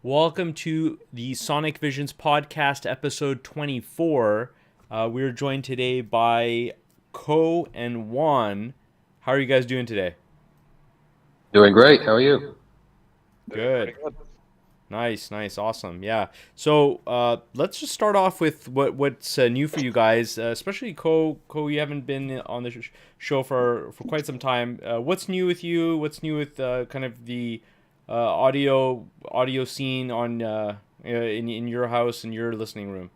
Welcome to the Sonic Visions podcast, episode 24. We're joined today by Ko and Juan. How are you guys doing today? Doing great. How are you? Good. Nice, awesome. Yeah. So let's just start off with what's new for you guys, especially Ko. Ko, you haven't been on the show for quite some time. What's new with you? What's new with kind of the audio scene on in your house in your listening room?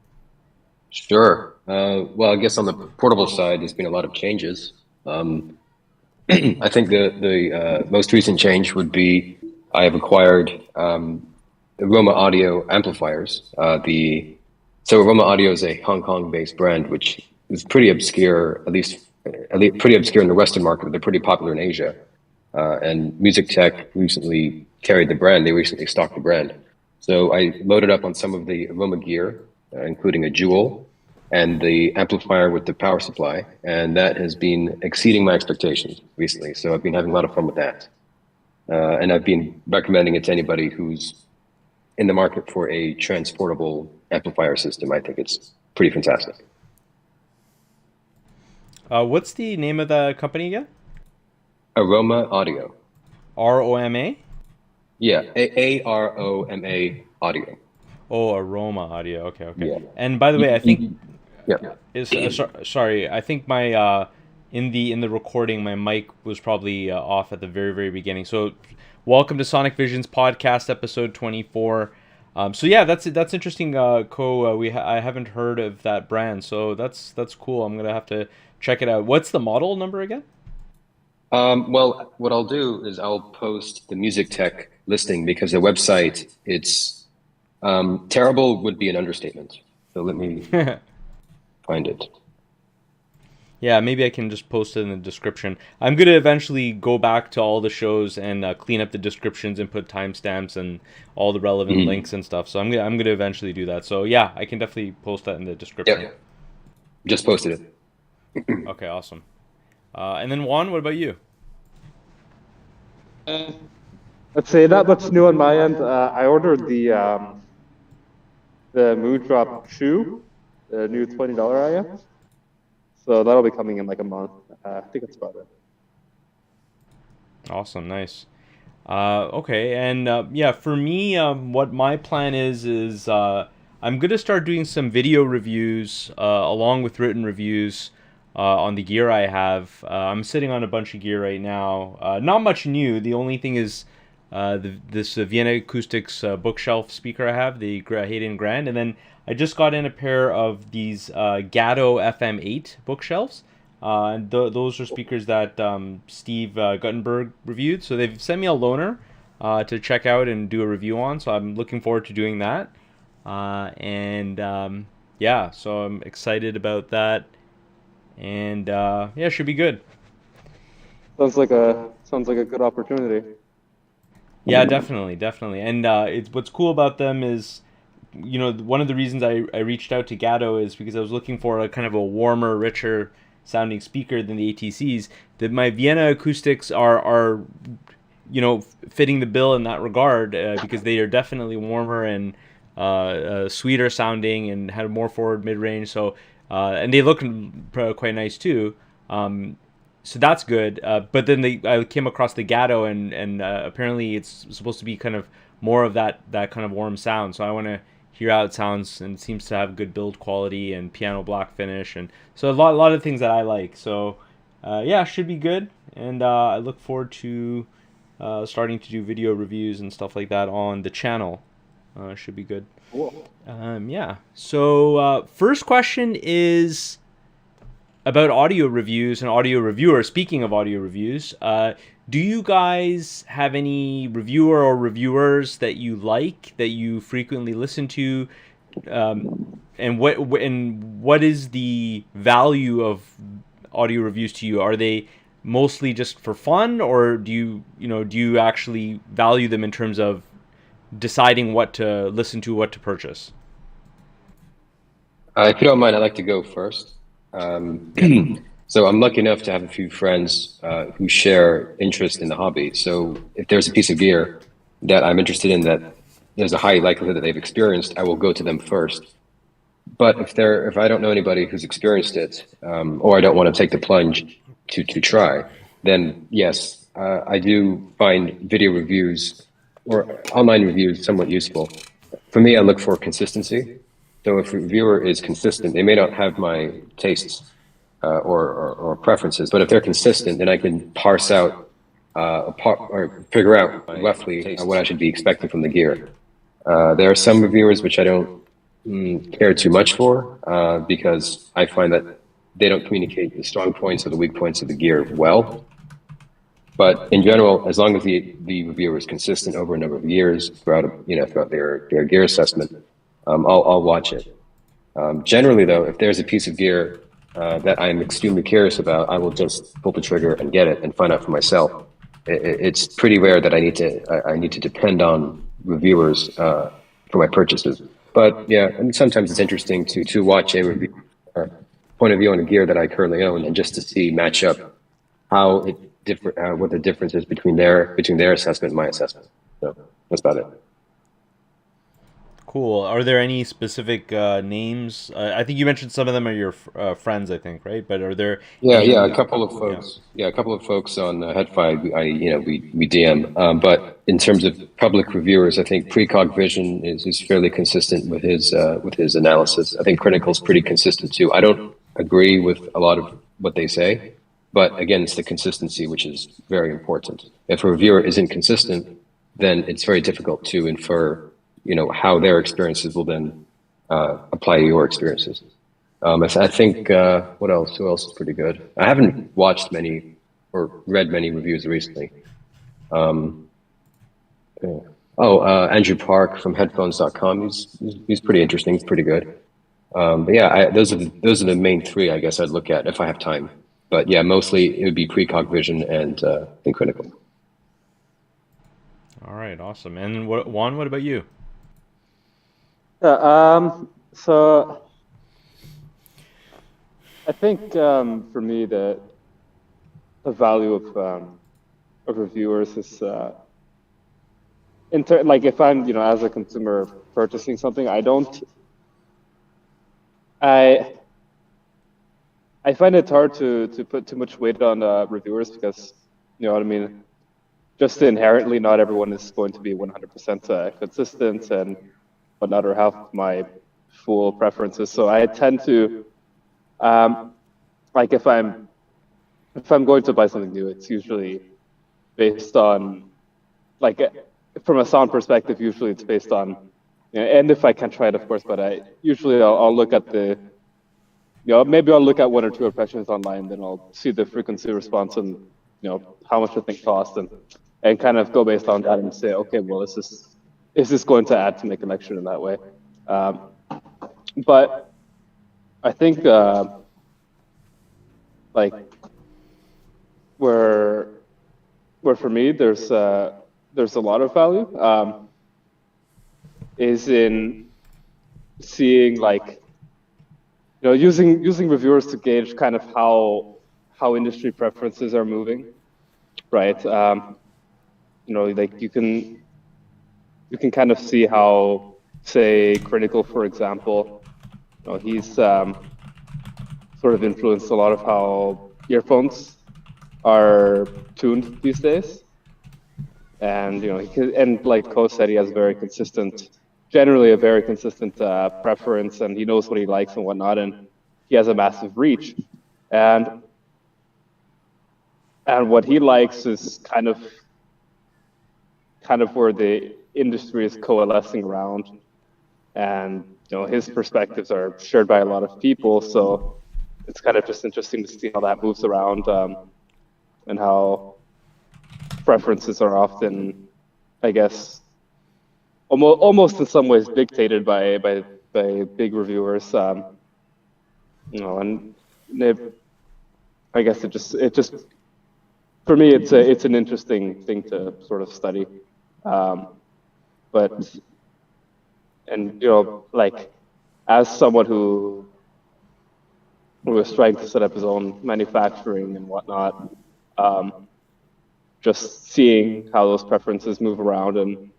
Sure. Well, I guess on the portable side, there's been a lot of changes. I think the most recent change would be I have acquired Aroma Audio amplifiers. So Aroma Audio is a Hong Kong-based brand, which is pretty obscure, at least pretty obscure in the Western market, but they're pretty popular in Asia. And Music Tech recently carried the brand. They recently stocked the brand. So I loaded up on some of the Aroma gear, including a Jewel and the amplifier with the power supply, and that has been exceeding my expectations recently. So I've been having a lot of fun with that. And I've been recommending it to anybody who's in the market for a transportable amplifier system. I think it's pretty fantastic. What's the name of the company again? Aroma Audio. ROMA? Yeah, Aroma Audio. Oh, Aroma Audio. Okay. Yeah. And by the way, I think Yeah. is sorry. I think my in the recording, my mic was probably off at the very beginning. So, welcome to Sonic Visions podcast, episode 24. So yeah, that's interesting. Ko, I haven't heard of that brand, so that's cool. I'm gonna have to check it out. What's the model number again? Well, what I'll do is I'll post the Music Tech listing because the website, it's terrible would be an understatement. So let me find it. Yeah, maybe I can just post it in the description. I'm gonna eventually go back to all the shows and clean up the descriptions and put timestamps and all the relevant Mhm. links and stuff. So I'm gonna eventually do that. So yeah, I can definitely post that in the description. Yep, just posted it. Okay, awesome. And then Juan, what about you? Uh, Let's say not much new on my end. I ordered the Mood Drop shoe, the new $20 I guess. So that'll be coming in like a month. I think that's about it. Awesome, nice. Okay, and yeah, for me, what my plan is I'm gonna start doing some video reviews along with written reviews on the gear I have. I'm sitting on a bunch of gear right now. Not much new. The only thing is this Vienna Acoustics bookshelf speaker I have, the Hayden Grand, and then I just got in a pair of these Gatto FM8 bookshelves. And those are speakers that Steve Guttenberg reviewed. So they've sent me a loaner to check out and do a review on. So I'm looking forward to doing that. Yeah, so I'm excited about that. And yeah, should be good. Sounds like a good opportunity. Yeah, definitely. And it's what's cool about them is, one of the reasons I reached out to Gatto is because I was looking for a kind of a warmer, richer sounding speaker than the ATCs. That my Vienna acoustics are fitting the bill in that regard because they are definitely warmer and sweeter sounding and had a more forward mid range. So and they look quite nice too. So that's good. But then I came across the Gatto and apparently it's supposed to be kind of more of that kind of warm sound. So I want to hear how it sounds, and it seems to have good build quality and piano black finish, and so a lot of things that I like. So yeah, should be good, and I look forward to starting to do video reviews and stuff like that on the channel. Should be good. Cool. Yeah. So first question is about audio reviews and audio reviewers. Speaking of audio reviews, do you guys have any reviewer or reviewers that you like, that you frequently listen to, and what is the value of audio reviews to you? Are they mostly just for fun, or do you actually value them in terms of deciding what to listen to, what to purchase? If you don't mind, I'd like to go first. So I'm lucky enough to have a few friends who share interest in the hobby. So if there's a piece of gear that I'm interested in that there's a high likelihood that they've experienced, I will go to them first. But if I don't know anybody who's experienced it, or I don't want to take the plunge to try, then yes, I do find video reviews or online reviews somewhat useful. For me, I look for consistency. So if a reviewer is consistent, they may not have my tastes or preferences, but if they're consistent, then I can parse out or figure out roughly what I should be expecting from the gear. There are some reviewers which I don't care too much for because I find that they don't communicate the strong points or the weak points of the gear well. But in general, as long as the reviewer is consistent over a number of years throughout their gear assessment, I'll watch it. Generally, though, if there's a piece of gear that I'm extremely curious about, I will just pull the trigger and get it and find out for myself. It's pretty rare that I need to depend on reviewers for my purchases. But yeah, and sometimes it's interesting to watch a review point of view on a gear that I currently own, and just to see match up how it what the difference is between their assessment and my assessment. So that's about it. Cool. Are there any specific names? I think you mentioned some of them are your friends, I think, right? But are there? Yeah, a couple of folks. Yeah, a couple of folks on HeadFi. We DM. But in terms of public reviewers, I think Precog Vision is fairly consistent with his analysis. I think Critical's pretty consistent too. I don't agree with a lot of what they say, but again, it's the consistency which is very important. If a reviewer isn't consistent, then it's very difficult to infer how their experiences will then apply to your experiences. I think what else? Who else is pretty good? I haven't watched many or read many reviews recently. Andrew Park from Headphones.com. He's pretty interesting. He's pretty good. But yeah, those are the main three I guess I'd look at if I have time. But yeah, mostly it would be Precog Vision and Critical. All right, awesome. And Juan, what about you? So I think for me the value of reviewers is like if I'm as a consumer purchasing something, I find it hard to put too much weight on reviewers because what I mean. Just inherently, not everyone is going to be 100% consistent and whatnot, or have my full preferences. So I tend to, like if I'm going to buy something new, it's usually based on, like from a sound perspective, usually it's based on, and if I can try it, of course, but I'll look at maybe I'll look at one or two impressions online, then I'll see the frequency response and how much the thing costs and kind of go based on that and say, okay, well, is this going to add to my collection in that way? But I think like where for me there's a lot of value is in seeing like using reviewers to gauge kind of how industry preferences are moving, right? Like you can kind of see how, say, Critical, for example, he's sort of influenced a lot of how earphones are tuned these days, and and like Ko said, he has generally a very consistent preference, and he knows what he likes and whatnot, and he has a massive reach, and what he likes is kind of where the industry is coalescing around, and his perspectives are shared by a lot of people, so it's kind of just interesting to see how that moves around, and how preferences are often, I guess, almost in some ways dictated by big reviewers, and I guess it just for me it's an interesting thing to sort of study, but like as someone who was trying to set up his own manufacturing and whatnot, just seeing how those preferences move around and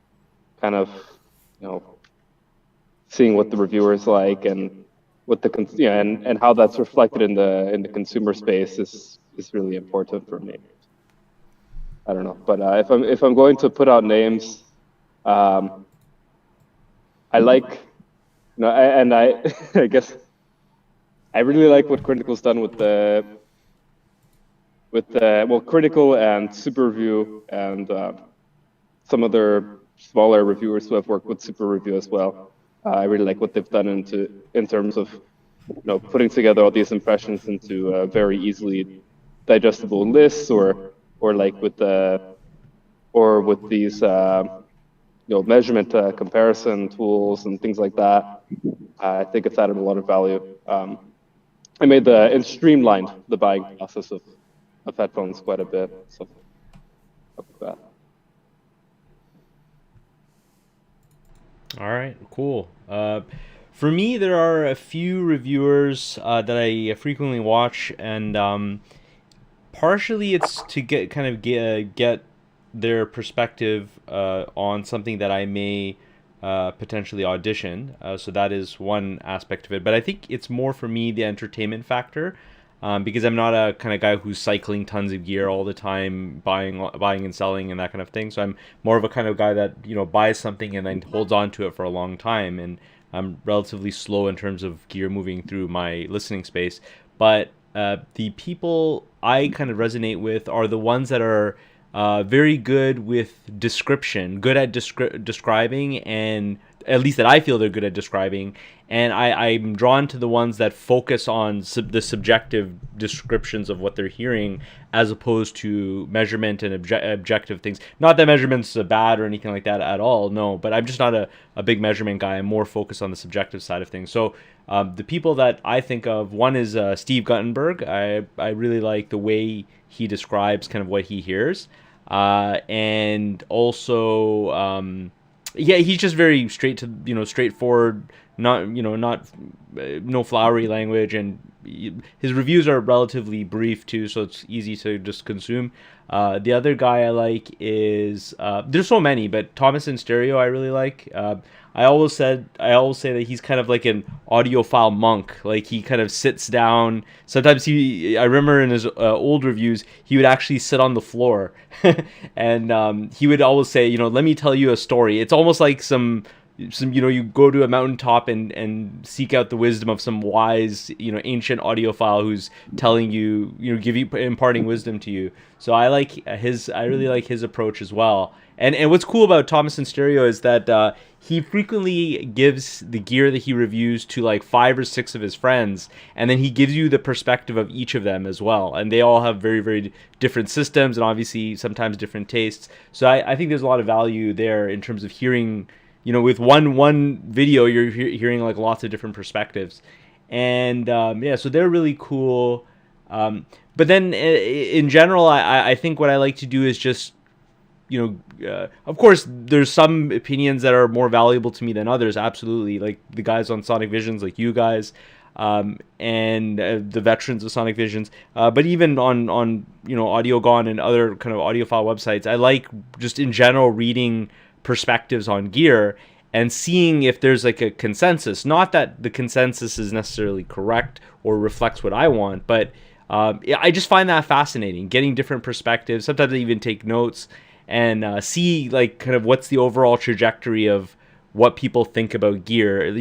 kind of seeing what the reviewers like and what and how that's reflected in the consumer space is really important for me. I don't know, but if I'm going to put out names, I like, I guess I really like what Critical's done with Critical and Super Review and some other smaller reviewers who have worked with Super Review as well. I really like what they've done in terms of putting together all these impressions into very easily digestible lists, or like with these measurement comparison tools and things like that. I think it's added a lot of value. It streamlined the buying process of headphones quite a bit. So that. All right, cool. For me, there are a few reviewers that I frequently watch, and partially it's to get their perspective on something that I may potentially audition. So that is one aspect of it. But I think it's more for me the entertainment factor, because I'm not a kind of guy who's cycling tons of gear all the time, buying and selling and that kind of thing. So I'm more of a kind of guy that buys something and then holds on to it for a long time. And I'm relatively slow in terms of gear moving through my listening space. But the people I kind of resonate with are the ones that are very good with description, good at describing, and at least that I feel they're good at describing. And I'm drawn to the ones that focus on the subjective descriptions of what they're hearing, as opposed to measurement and objective things. Not that measurement's bad or anything like that at all, no, but I'm just not a big measurement guy. I'm more focused on the subjective side of things. So the people that I think of, one is Steve Guttenberg. I really like the way he describes kind of what he hears. And also, he's just very straightforward, not no flowery language, and his reviews are relatively brief too, so it's easy to just consume. The other guy I like is there's so many, but Thomas in Stereo I really like. I always say that he's kind of like an audiophile monk. Like, he kind of sits down. Sometimes I remember in his old reviews, he would actually sit on the floor, and he would always say, let me tell you a story. It's almost like some you go to a mountaintop and seek out the wisdom of some wise ancient audiophile who's telling you imparting wisdom to you. So I really like his approach as well. And what's cool about Thomas in Stereo is that he frequently gives the gear that he reviews to like 5 or 6 of his friends, and then he gives you the perspective of each of them as well. And they all have very, very different systems and obviously sometimes different tastes. So I think there's a lot of value there in terms of hearing, with one video, you're hearing like lots of different perspectives. And so they're really cool. But then in general, I think what I like to do is just, of course, there's some opinions that are more valuable to me than others. Absolutely. Like the guys on Sonic Visions, like you guys, and the veterans of Sonic Visions. But even on AudioGone and other kind of audiophile websites, I like just in general reading perspectives on gear and seeing if there's like a consensus. Not that the consensus is necessarily correct or reflects what I want, but I just find that fascinating, getting different perspectives. Sometimes I even take notes and see like kind of what's the overall trajectory of what people think about gear.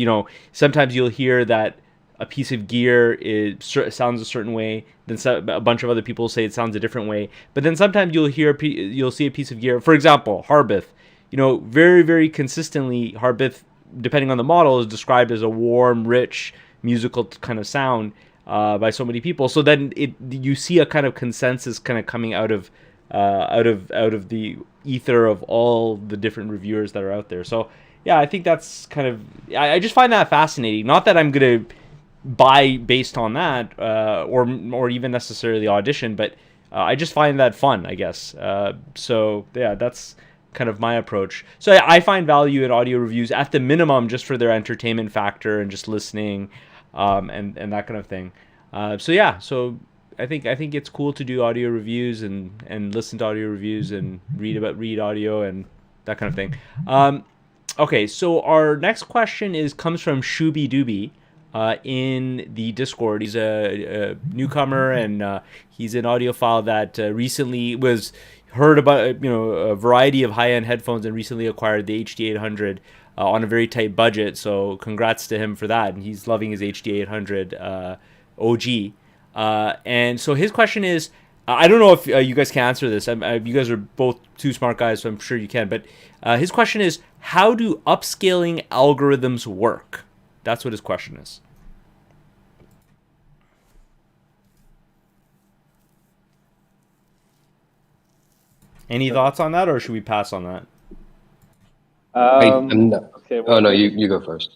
Sometimes you'll hear that a piece of gear sounds a certain way, then a bunch of other people say it sounds a different way. But then sometimes you'll see a piece of gear, for example, Harbith. Very, very consistently, Harbith, depending on the model, is described as a warm, rich, musical kind of sound by so many people. So then you see a kind of consensus kind of coming out of the ether of all the different reviewers that are out there. So yeah, I think that's kind of, I just find that fascinating. Not that I'm gonna buy based on that or even necessarily audition, but I just find that fun, I guess. So yeah, that's kind of my approach. So I find value in audio reviews at the minimum, just for their entertainment factor and just listening, and that kind of thing. So I think it's cool to do audio reviews and listen to audio reviews and read audio and that kind of thing. Okay, so our next question comes from ShoobyDooby in the Discord. He's a newcomer, and he's an audiophile that recently was heard about a variety of high end headphones and recently acquired the HD800 on a very tight budget. So congrats to him for that, and he's loving his HD800 OG. And so his question is, I don't know if you guys can answer this. You guys are both two smart guys, so I'm sure you can. But his question is, how do upscaling algorithms work? That's what his question is. Any thoughts on that, or should we pass on that? Okay. Well, oh no, you go first.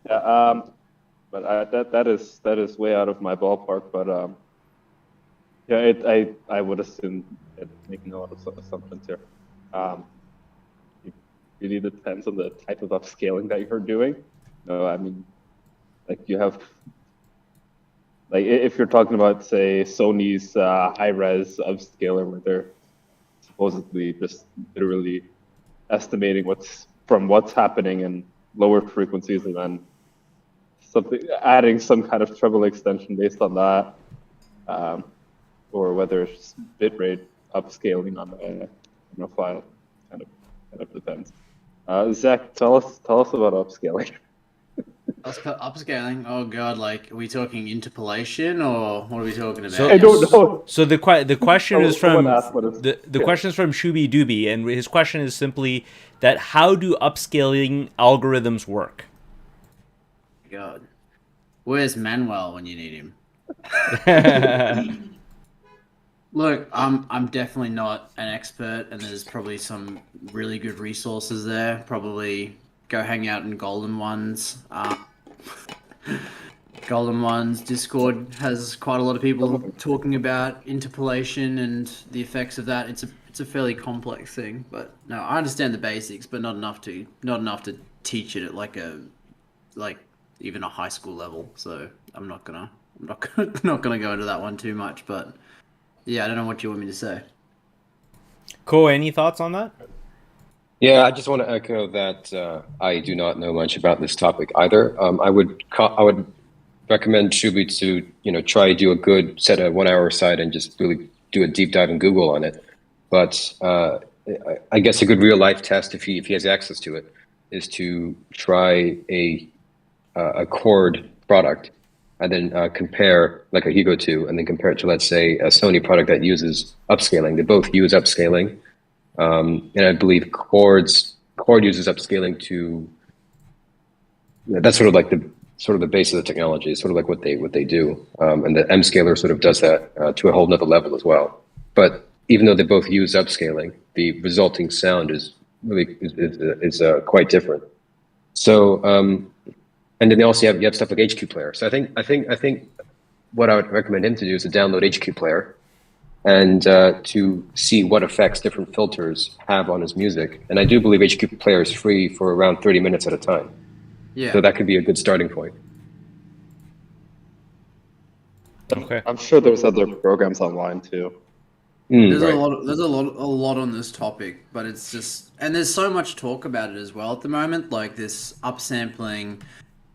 Yeah. But that is way out of my ballpark. But yeah, I would assume it's making a lot of assumptions here. It really depends on the type of upscaling that you're doing. No, I mean, like you have, like if you're talking about say Sony's high-res upscaler, where they're supposedly just literally estimating what's happening in lower frequencies and then adding some kind of treble extension based on that, or whether it's bitrate upscaling on a file, kind of depends. Zach, tell us about upscaling. Upscaling? Oh god, like, are we talking interpolation or what are we talking about? I don't know. So the question is from the question is from ShoobyDooby, and his question is simply that how do upscaling algorithms work? God, where's Manuel when you need him? Look, I'm definitely not an expert, and there's probably some really good resources there. Probably go hang out in Golden Ones. Golden Ones Discord has quite a lot of people talking about interpolation and the effects of that. It's a fairly complex thing, but no, I understand the basics, but not enough to teach it at like even a high school level. So I'm not gonna go into that one too much, but yeah, I don't know what you want me to say. Cool. Any thoughts on that? Yeah, I just want to echo that I do not know much about this topic either. I would recommend Shooby to try to do a good set of 1 hour site and just really do a deep dive in Google on it. But I guess a good real life test, if he has access to it, is to try a Chord product and then compare, like a Hugo 2, and then compare it to, let's say, a Sony product that uses upscaling. They both use upscaling. And I believe Chord uses upscaling to. That's sort of like the base of the technology. It's sort of like what they do, and the M scaler sort of does that to a whole nother level as well. But even though they both use upscaling, the resulting sound is really quite different. So, and then also you have stuff like HQ Player. So I think what I would recommend him to do is to download HQ Player and to see what effects different filters have on his music. And I do believe HQ Player is free for around 30 minutes at a time. Yeah. So that could be a good starting point. Okay. I'm sure there's other programs online too. There's Right. a lot on this topic, but it's just, and there's so much talk about it as well at the moment. Like, this upsampling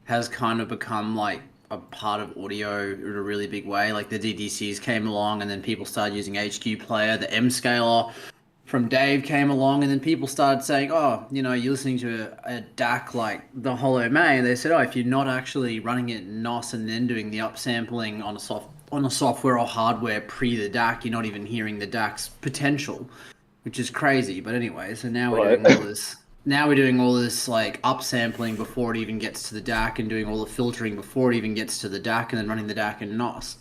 has kind of become like a part of audio in a really big way. Like, the DDCs came along, and then people started using HQ Player. The M scaler from Dave came along, and then people started saying, "Oh, you're listening to a DAC like the Hollow May," and they said, "Oh, if you're not actually running it in NOS and then doing the upsampling on a software or hardware pre the DAC, you're not even hearing the DAC's potential," which is crazy. But anyway, so now we're doing all this. Now we're doing all this like upsampling before it even gets to the DAC, and doing all the filtering before it even gets to the DAC, and then running the DAC in NOS.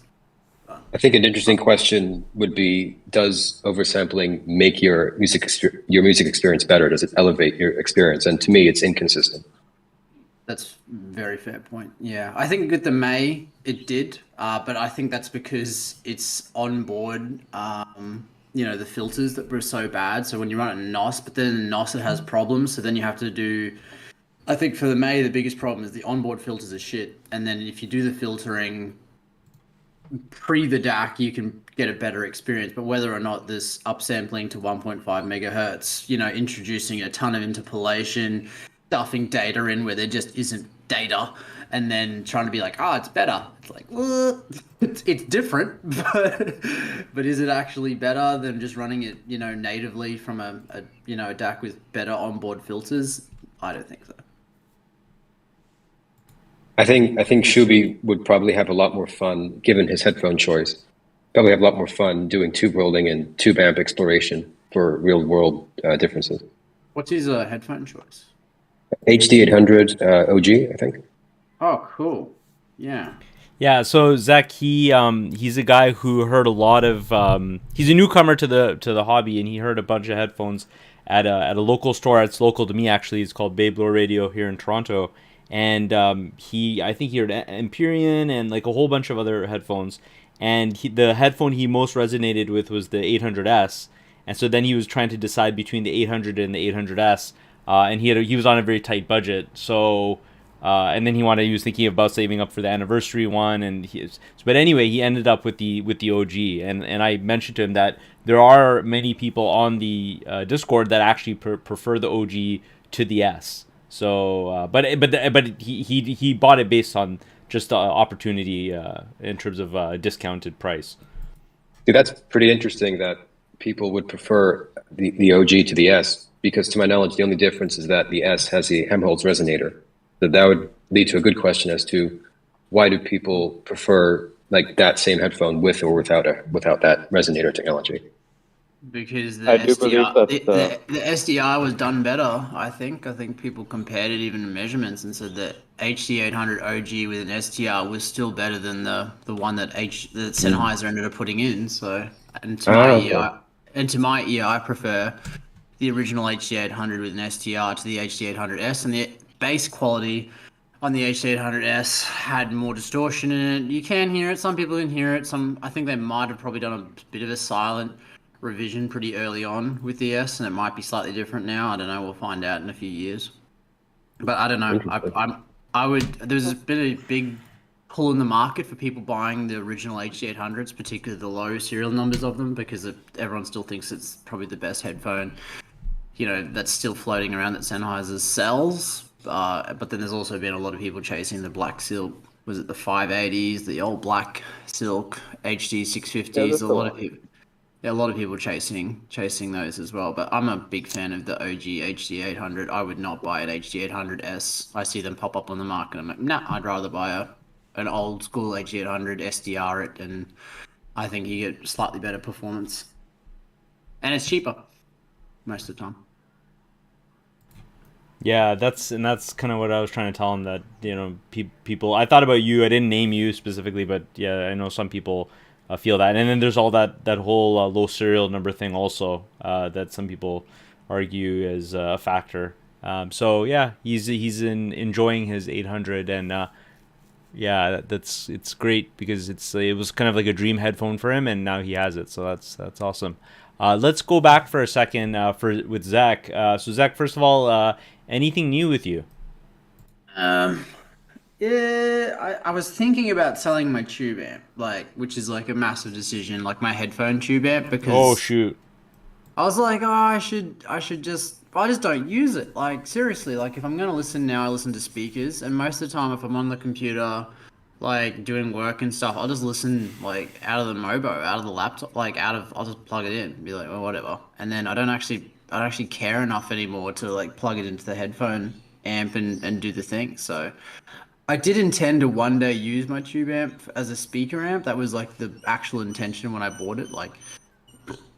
I think an interesting question would be: does oversampling make your music experience better? Does it elevate your experience? And to me, it's inconsistent. That's a very fair point. Yeah, I think with the May it did, but I think that's because it's on board. The filters that were so bad. So when you run it in NOS, but then in NOS it has problems. So then you have to do. I think for the May the biggest problem is the onboard filters are shit, and then if you do the filtering pre the DAC, you can get a better experience. But whether or not this upsampling to 1.5 megahertz, introducing a ton of interpolation, stuffing data in where there just isn't data, and then trying to be like, it's better. It's like, well, it's different, but is it actually better than just running it, natively from a DAC with better onboard filters? I don't think so. I think Shooby would probably have a lot more fun, given his headphone choice. Probably have a lot more fun doing tube rolling and tube amp exploration for real world differences. What's his headphone choice? HD 800 OG, I think. Oh, cool. Yeah. Yeah, so Zach, he's a guy who heard a lot of. He's a newcomer to the hobby, and he heard a bunch of headphones at a local store. It's local to me, actually. It's called Babe Lore Radio here in Toronto, and I think he heard Empyrean and like a whole bunch of other headphones. And the headphone he most resonated with was the 800S, and so then he was trying to decide between the 800 and the 800S, and he was on a very tight budget, so. And then he was thinking about saving up for the anniversary one, but anyway, he ended up with the OG, and I mentioned to him that there are many people on the Discord that actually prefer the OG to the S. So, but he bought it based on just opportunity in terms of discounted price. See, that's pretty interesting that people would prefer the OG to the S, because to my knowledge, the only difference is that the S has the Helmholtz resonator. That would lead to a good question as to why do people prefer like that same headphone with or without that resonator technology? Because the SDR was done better, I think. I think people compared it even in measurements and said that HD800 OG with an STR was still better than the one that Sennheiser ended up putting in. So, to my ear, I prefer the original HD800 with an STR to the HD800S, and the bass quality on the HD800S had more distortion in it. You can hear it. Some people can hear it. I think they might have probably done a bit of a silent revision pretty early on with the S, and it might be slightly different now. I don't know. We'll find out in a few years. But I don't know. There's been a big pull in the market for people buying the original HD800s, particularly the low serial numbers of them, because everyone still thinks it's probably the best headphone, that's still floating around that Sennheiser sells. But then there's also been a lot of people chasing the black silk. Was it the 580s, the old black silk HD 650s? A lot of people chasing those as well. But I'm a big fan of the OG HD 800. I would not buy an HD 800S. I see them pop up on the market. I'm like, nah, I'd rather buy an old school HD 800 SDR it, and I think you get slightly better performance, and it's cheaper most of the time. Yeah, that's kind of what I was trying to tell him, that people. I thought about you. I didn't name you specifically, but yeah, I know some people feel that. And then there's all that whole low serial number thing also that some people argue is a factor. So yeah, he's enjoying his 800, and it's great because it was kind of like a dream headphone for him, and now he has it. So that's awesome. Let's go back for a second with Zach. So Zach, first of all, anything new with you? Yeah, I was thinking about selling my tube amp, which is like a massive decision, like my headphone tube amp, because oh shoot, I was like, I just don't use it. Like seriously, like if I'm gonna listen now, I listen to speakers, and most of the time if I'm on the computer, like doing work and stuff, I'll just listen like out of the Mobo, out of the laptop, I'll just plug it in and be like, well, whatever. And then I don't actually care enough anymore to like plug it into the headphone amp and do the thing. So I did intend to one day use my tube amp as a speaker amp. That was like the actual intention when I bought it.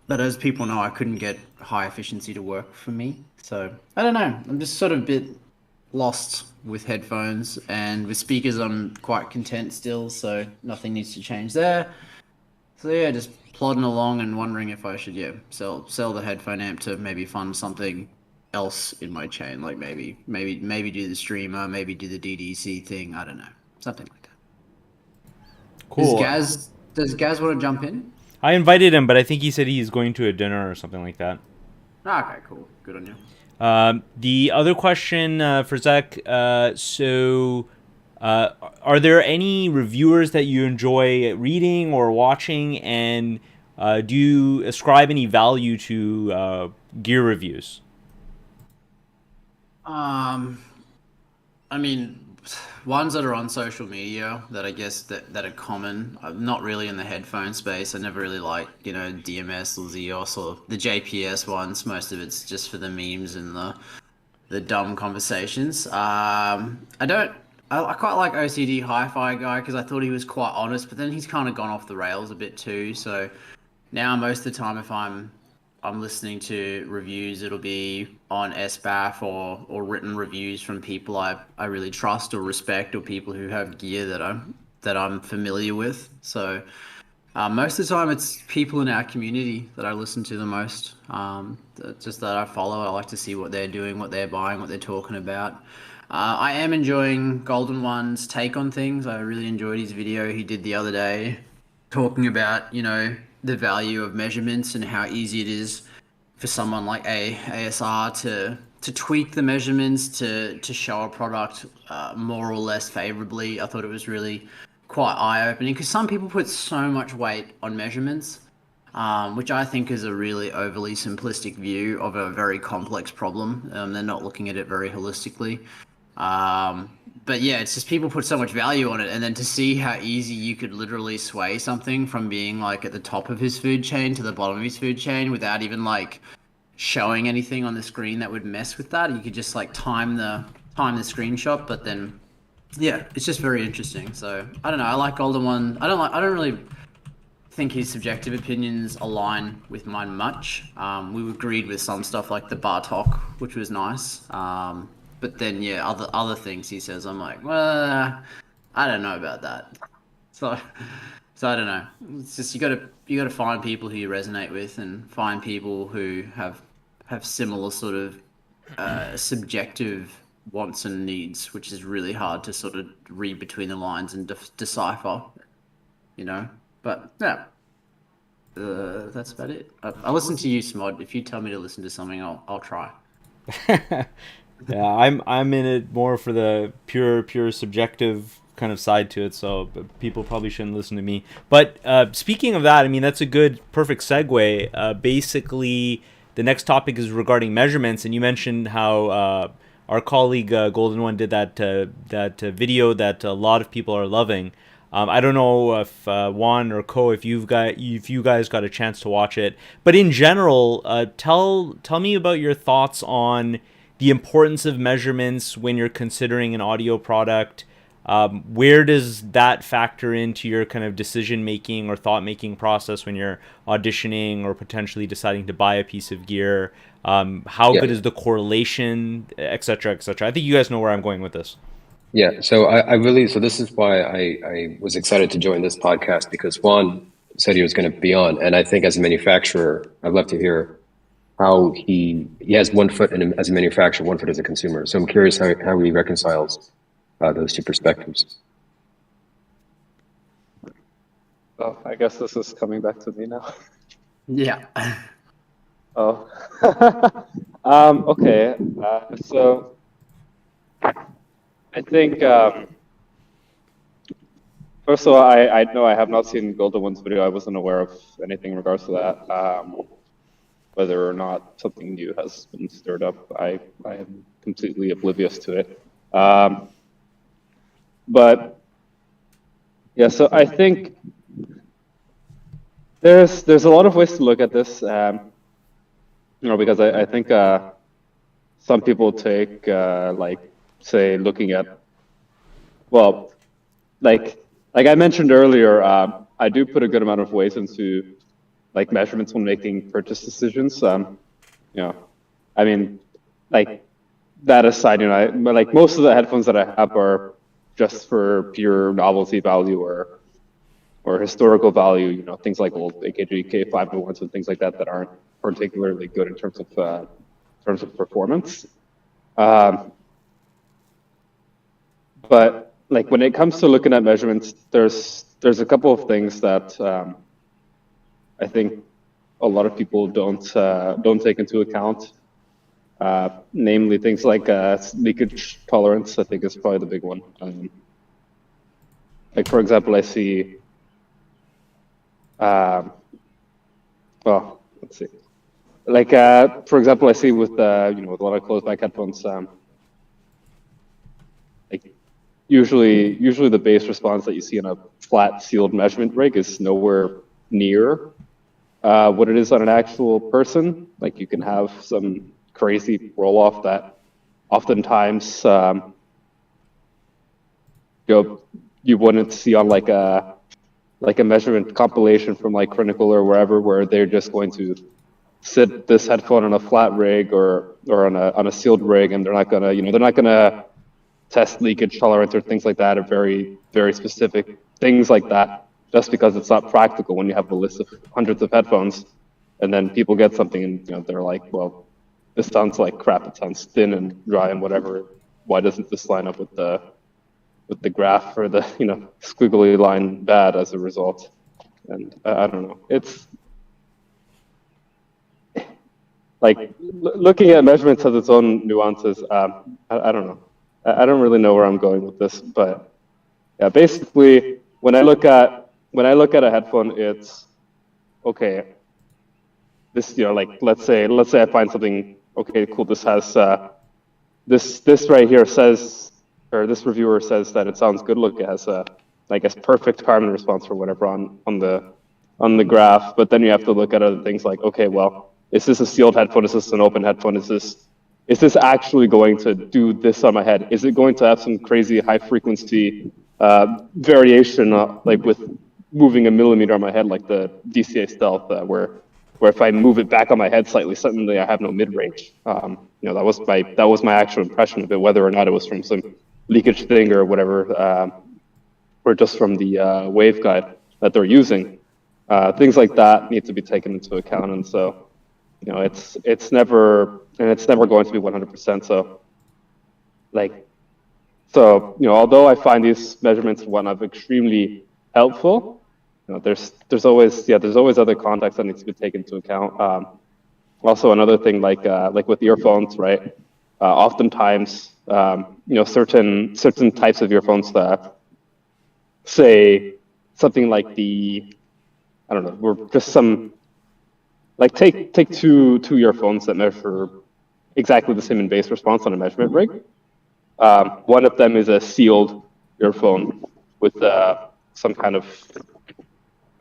But as people know, I couldn't get high efficiency to work for me. So I don't know. I'm just sort of a bit lost with headphones, and with speakers I'm quite content still, so nothing needs to change there. So yeah, just plodding along and wondering if I should sell the headphone amp to maybe fund something else in my chain, like maybe do the streamer, maybe do the DDC thing, I don't know, something like that. Cool. Does Gaz want to jump in? I invited him, but I think he said he's going to a dinner or something like that. Okay, cool, good on you. The other question for Zach, are there any reviewers that you enjoy reading or watching, and do you ascribe any value to gear reviews? I mean, ones that are on social media that I guess that are common. I'm not really in the headphone space. I never really liked, DMS or Zeos or the JPS ones. Most of it's just for the memes and the dumb conversations. I don't. I quite like OCD Hi-Fi Guy because I thought he was quite honest, but then he's kind of gone off the rails a bit too. So now most of the time, if I'm listening to reviews, it'll be on SBAF or written reviews from people I really trust or respect, or people who have gear that I'm familiar with. So most of the time, it's people in our community that I listen to the most. Just that I follow. I like to see what they're doing, what they're buying, what they're talking about. I am enjoying Golden One's take on things. I really enjoyed his video he did the other day, talking about the value of measurements and how easy it is for someone like ASR to tweak the measurements to show a product more or less favorably. I thought it was really quite eye-opening because some people put so much weight on measurements, which I think is a really overly simplistic view of a very complex problem. They're not looking at it very holistically. But yeah, it's just people put so much value on it, and then to see how easy you could literally sway something from being like at the top of his food chain to the bottom of his food chain without even like showing anything on the screen that would mess with that. You could just like time the screenshot, but then yeah, it's just very interesting. So I don't know. I like Golden One. I don't really think his subjective opinions align with mine much. We agreed with some stuff like the bar talk, which was nice. But then, yeah, other things he says, I'm like, well, I don't know about that. So I don't know. It's just you gotta find people who you resonate with, and find people who have similar sort of subjective wants and needs, which is really hard to sort of read between the lines and decipher, But yeah, that's about it. I listen to you, Smod. If you tell me to listen to something, I'll try. Yeah, I'm in it more for the pure subjective kind of side to it, so people probably shouldn't listen to me. But speaking of that, I mean, that's a perfect segue. Basically, the next topic is regarding measurements, and you mentioned how our colleague Golden One did that video that a lot of people are loving. I don't know if Juan or Ko, if you guys got a chance to watch it, but in general, tell me about your thoughts on the importance of measurements when you're considering an audio product. Where does that factor into your kind of decision making or thought making process when you're auditioning or potentially deciding to buy a piece of gear? How good is the correlation, et cetera, et cetera? I think you guys know where I'm going with this. Yeah, so so this is why I was excited to join this podcast, because Juan said he was going to be on, and I think as a manufacturer, I'd love to hear how he has 1 foot as a manufacturer, 1 foot as a consumer. So I'm curious how he reconciles those two perspectives. Oh, I guess this is coming back to me now. Yeah. Oh. Okay. So I think first of all, I know I have not seen Golden One's video. I wasn't aware of anything in regards to that. Whether or not something new has been stirred up, I am completely oblivious to it. But yeah, so I think there's a lot of ways to look at this, because I think some people take like, say, looking at, well, like I mentioned earlier, I do put a good amount of weight into like measurements when making purchase decisions. I mean, like that aside, but like most of the headphones that I have are just for pure novelty value or historical value. Things like old AKG K501s and things like that aren't particularly good in terms of performance. But like when it comes to looking at measurements, there's a couple of things that I think a lot of people don't take into account. Namely, things like leakage tolerance. I think is probably the big one. Like for example, I see well, let's see. Like, for example, I see with with a lot of closed back headphones, like usually the bass response that you see in a flat sealed measurement rig is nowhere near what it is on an actual person. Like, you can have some crazy roll off that oftentimes you wouldn't see on like a measurement compilation from like Critical or wherever, where they're just going to sit this headphone on a flat rig or on a sealed rig, and they're not gonna test leakage tolerance or things like that, or very specific things like that, just because it's not practical when you have a list of hundreds of headphones, and then people get something and they're like, well, this sounds like crap. It sounds thin and dry and whatever. Why doesn't this line up with the graph or the squiggly line bad as a result? And I don't know. It's like looking at measurements has its own nuances. I don't know. I don't really know where I'm going with this, but yeah, basically when I look at a headphone, it's okay. This like let's say I find something, okay, cool. This has this right here says, or this reviewer says that it sounds good. Look, it has a, I guess, perfect Karman response or whatever on the graph. But then you have to look at other things like, okay, well, is this a sealed headphone? Is this an open headphone? Is this actually going to do this on my head? Is it going to have some crazy high frequency variation, like with moving a millimeter on my head, like the DCA Stealth, where if I move it back on my head slightly, suddenly I have no mid range. That was my actual impression of it, whether or not it was from some leakage thing or whatever, or just from the waveguide that they're using. Things like that need to be taken into account, and so it's never going to be 100%. So although I find these measurements and whatnot extremely helpful, there's always other context that needs to be taken into account. Also, another thing, like with earphones, right? Oftentimes, certain types of earphones that say something like I don't know, we're just some, like take two earphones that measure exactly the same in bass response on a measurement rig. One of them is a sealed earphone with some kind of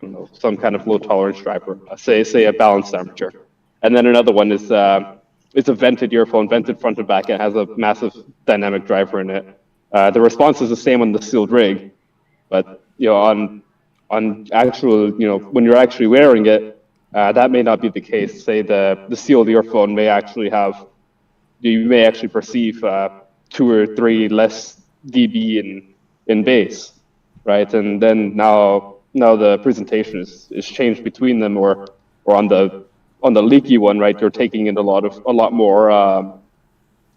low tolerance driver, say a balanced armature, and then another one is it's a vented earphone, vented front and back. It has a massive dynamic driver in it. The response is the same on the sealed rig, but on actual, when you're actually wearing it, that may not be the case. Say the sealed earphone may actually have, you may actually perceive 2 or 3 less dB in bass, right? And then now the presentation is changed between them, or on the leaky one, right? You're taking in a lot more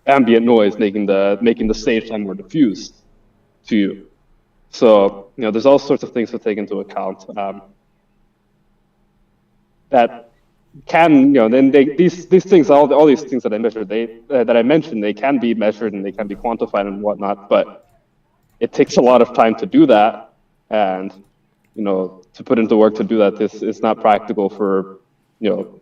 ambient noise, making the stage sound more diffuse to you. So there's all sorts of things to take into account that can then these things, all these things that I measured, that I mentioned, they can be measured and they can be quantified and whatnot, but it takes a lot of time to do that, and to put into work to do that, this is not practical for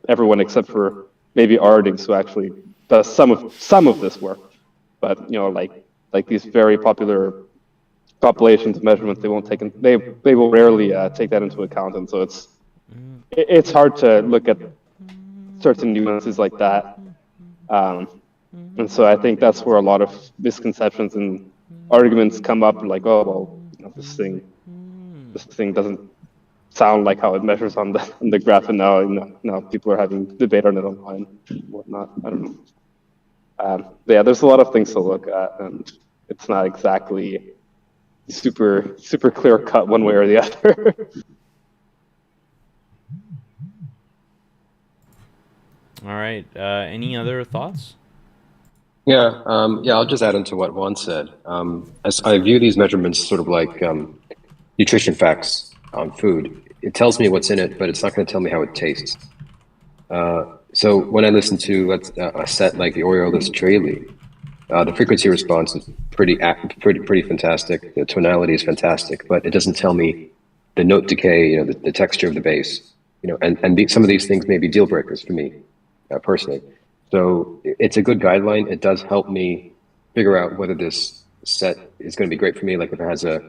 everyone except for maybe Ardings, who actually does some of this work. But like these very popular compilations of measurements, they will rarely take that into account, and so it's hard to look at certain nuances like that. And so I think that's where a lot of misconceptions and arguments come up, like, oh well, this thing doesn't sound like how it measures on the graph, and now people are having debate on it online and whatnot. I don't know. But yeah, there's a lot of things to look at, and it's not exactly super clear cut one way or the other. All right. Any other thoughts? Yeah, I'll just add into what Juan said. As I view these measurements sort of like nutrition facts on food. It tells me what's in it, but it's not going to tell me how it tastes. So when I listen to a set like the Aureolus Tralee, the frequency response is pretty fantastic. The tonality is fantastic, but it doesn't tell me the note decay, the texture of the bass. some of these things may be deal breakers for me personally. So it's a good guideline. It does help me figure out whether this set is going to be great for me. Like if it has a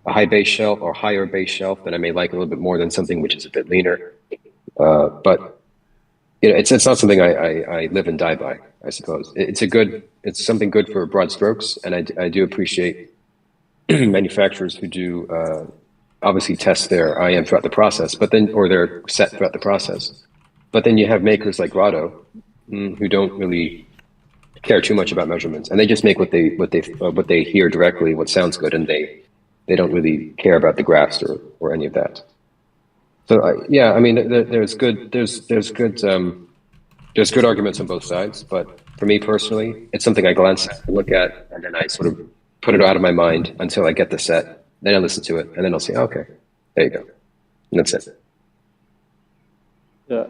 high base shelf or higher base shelf, then I may like a little bit more than something which is a bit leaner. But it's not something I live and die by, I suppose. It's something good for broad strokes, and I do appreciate manufacturers who do obviously test their IM throughout the process, or their set throughout the process. But then you have makers like Grotto who don't really care too much about measurements, and they just make what they hear directly, what sounds good, and they don't really care about the graphs or any of that. So yeah, I mean, there's good arguments on both sides, but for me personally, it's something I glance at, look at, and then I sort of put it out of my mind until I get the set. Then I listen to it, and then I'll say, okay, there you go, and that's it. Yeah.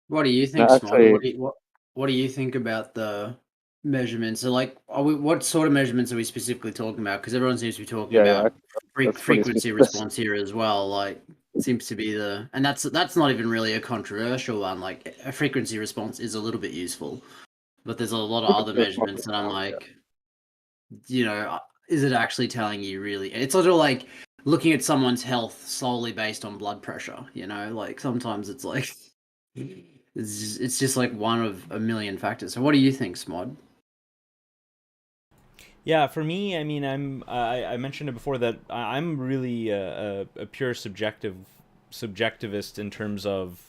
What do you think, Smod? What do you think about the measurements? So, like, what sort of measurements are we specifically talking about? Because everyone seems to be talking about frequency response here as well. Like, it seems to be and that's not even really a controversial one. Like, a frequency response is a little bit useful, but there's a lot of other measurements that I'm like, is it actually telling you really? It's sort of like looking at someone's health solely based on blood pressure. Like sometimes it's like. It's just like one of a million factors. So what do you think, Smod? Yeah, for me, I mean, I mentioned it before that I'm really a pure subjectivist in terms of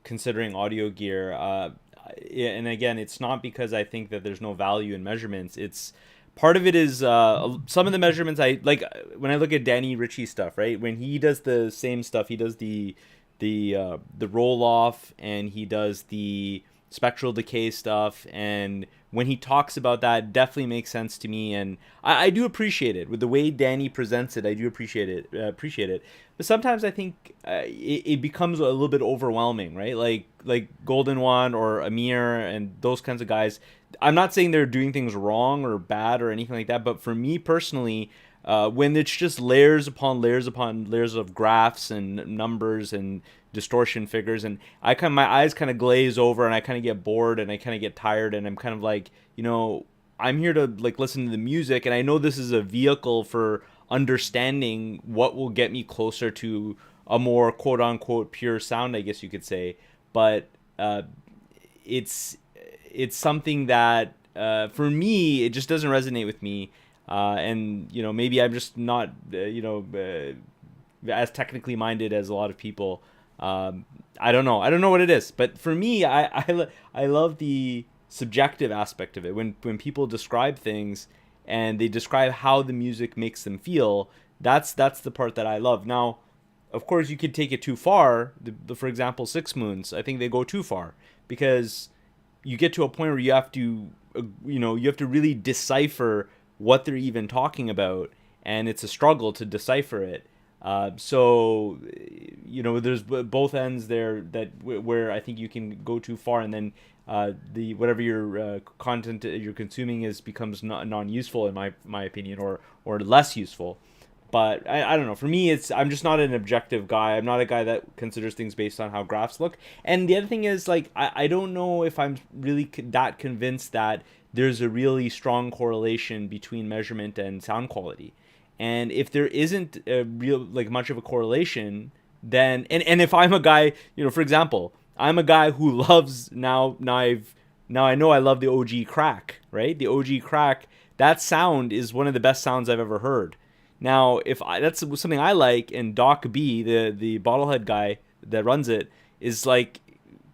considering audio gear. And again, it's not because I think that there's no value in measurements. It's part of it is some of the measurements I like when I look at Danny Ritchie stuff, right? When he does the same stuff, he does the roll off, and he does the spectral decay stuff, and when he talks about that, definitely makes sense to me, and I do appreciate it with the way Danny presents it. I do appreciate it, but sometimes I think it becomes a little bit overwhelming, right? Like Golden One or Amir and those kinds of guys. I'm not saying they're doing things wrong or bad or anything like that, but for me personally, when it's just layers upon layers of graphs and numbers and distortion figures, and my eyes kind of glaze over, and I kind of get bored, and I kind of get tired, and I'm kind of like, I'm here to like listen to the music, and I know this is a vehicle for understanding what will get me closer to a more quote unquote pure sound, I guess you could say, but it's something that for me it just doesn't resonate with me. And maybe I'm just not as technically minded as a lot of people. I don't know what it is, but for me, I love the subjective aspect of it. When people describe things and they describe how the music makes them feel, that's the part that I love. Now, of course, you could take it too far. For example, Six Moons, I think they go too far, because you get to a point where you have to really decipher what they're even talking about, and it's a struggle to decipher it. So there's both ends there where I think you can go too far, and then the whatever your content you're consuming becomes non-useful, in my opinion, or less useful. But I don't know. For me, I'm just not an objective guy. I'm not a guy that considers things based on how graphs look. And the other thing is, like, I don't know if I'm really that convinced that there's a really strong correlation between measurement and sound quality. And if there isn't a real, like, much of a correlation, then and if I'm a guy, for example, I'm a guy who loves now I know I love the OG crack, right? The OG crack, that sound is one of the best sounds I've ever heard. Now, that's something I like, and Doc B, the bottlehead guy that runs it, is like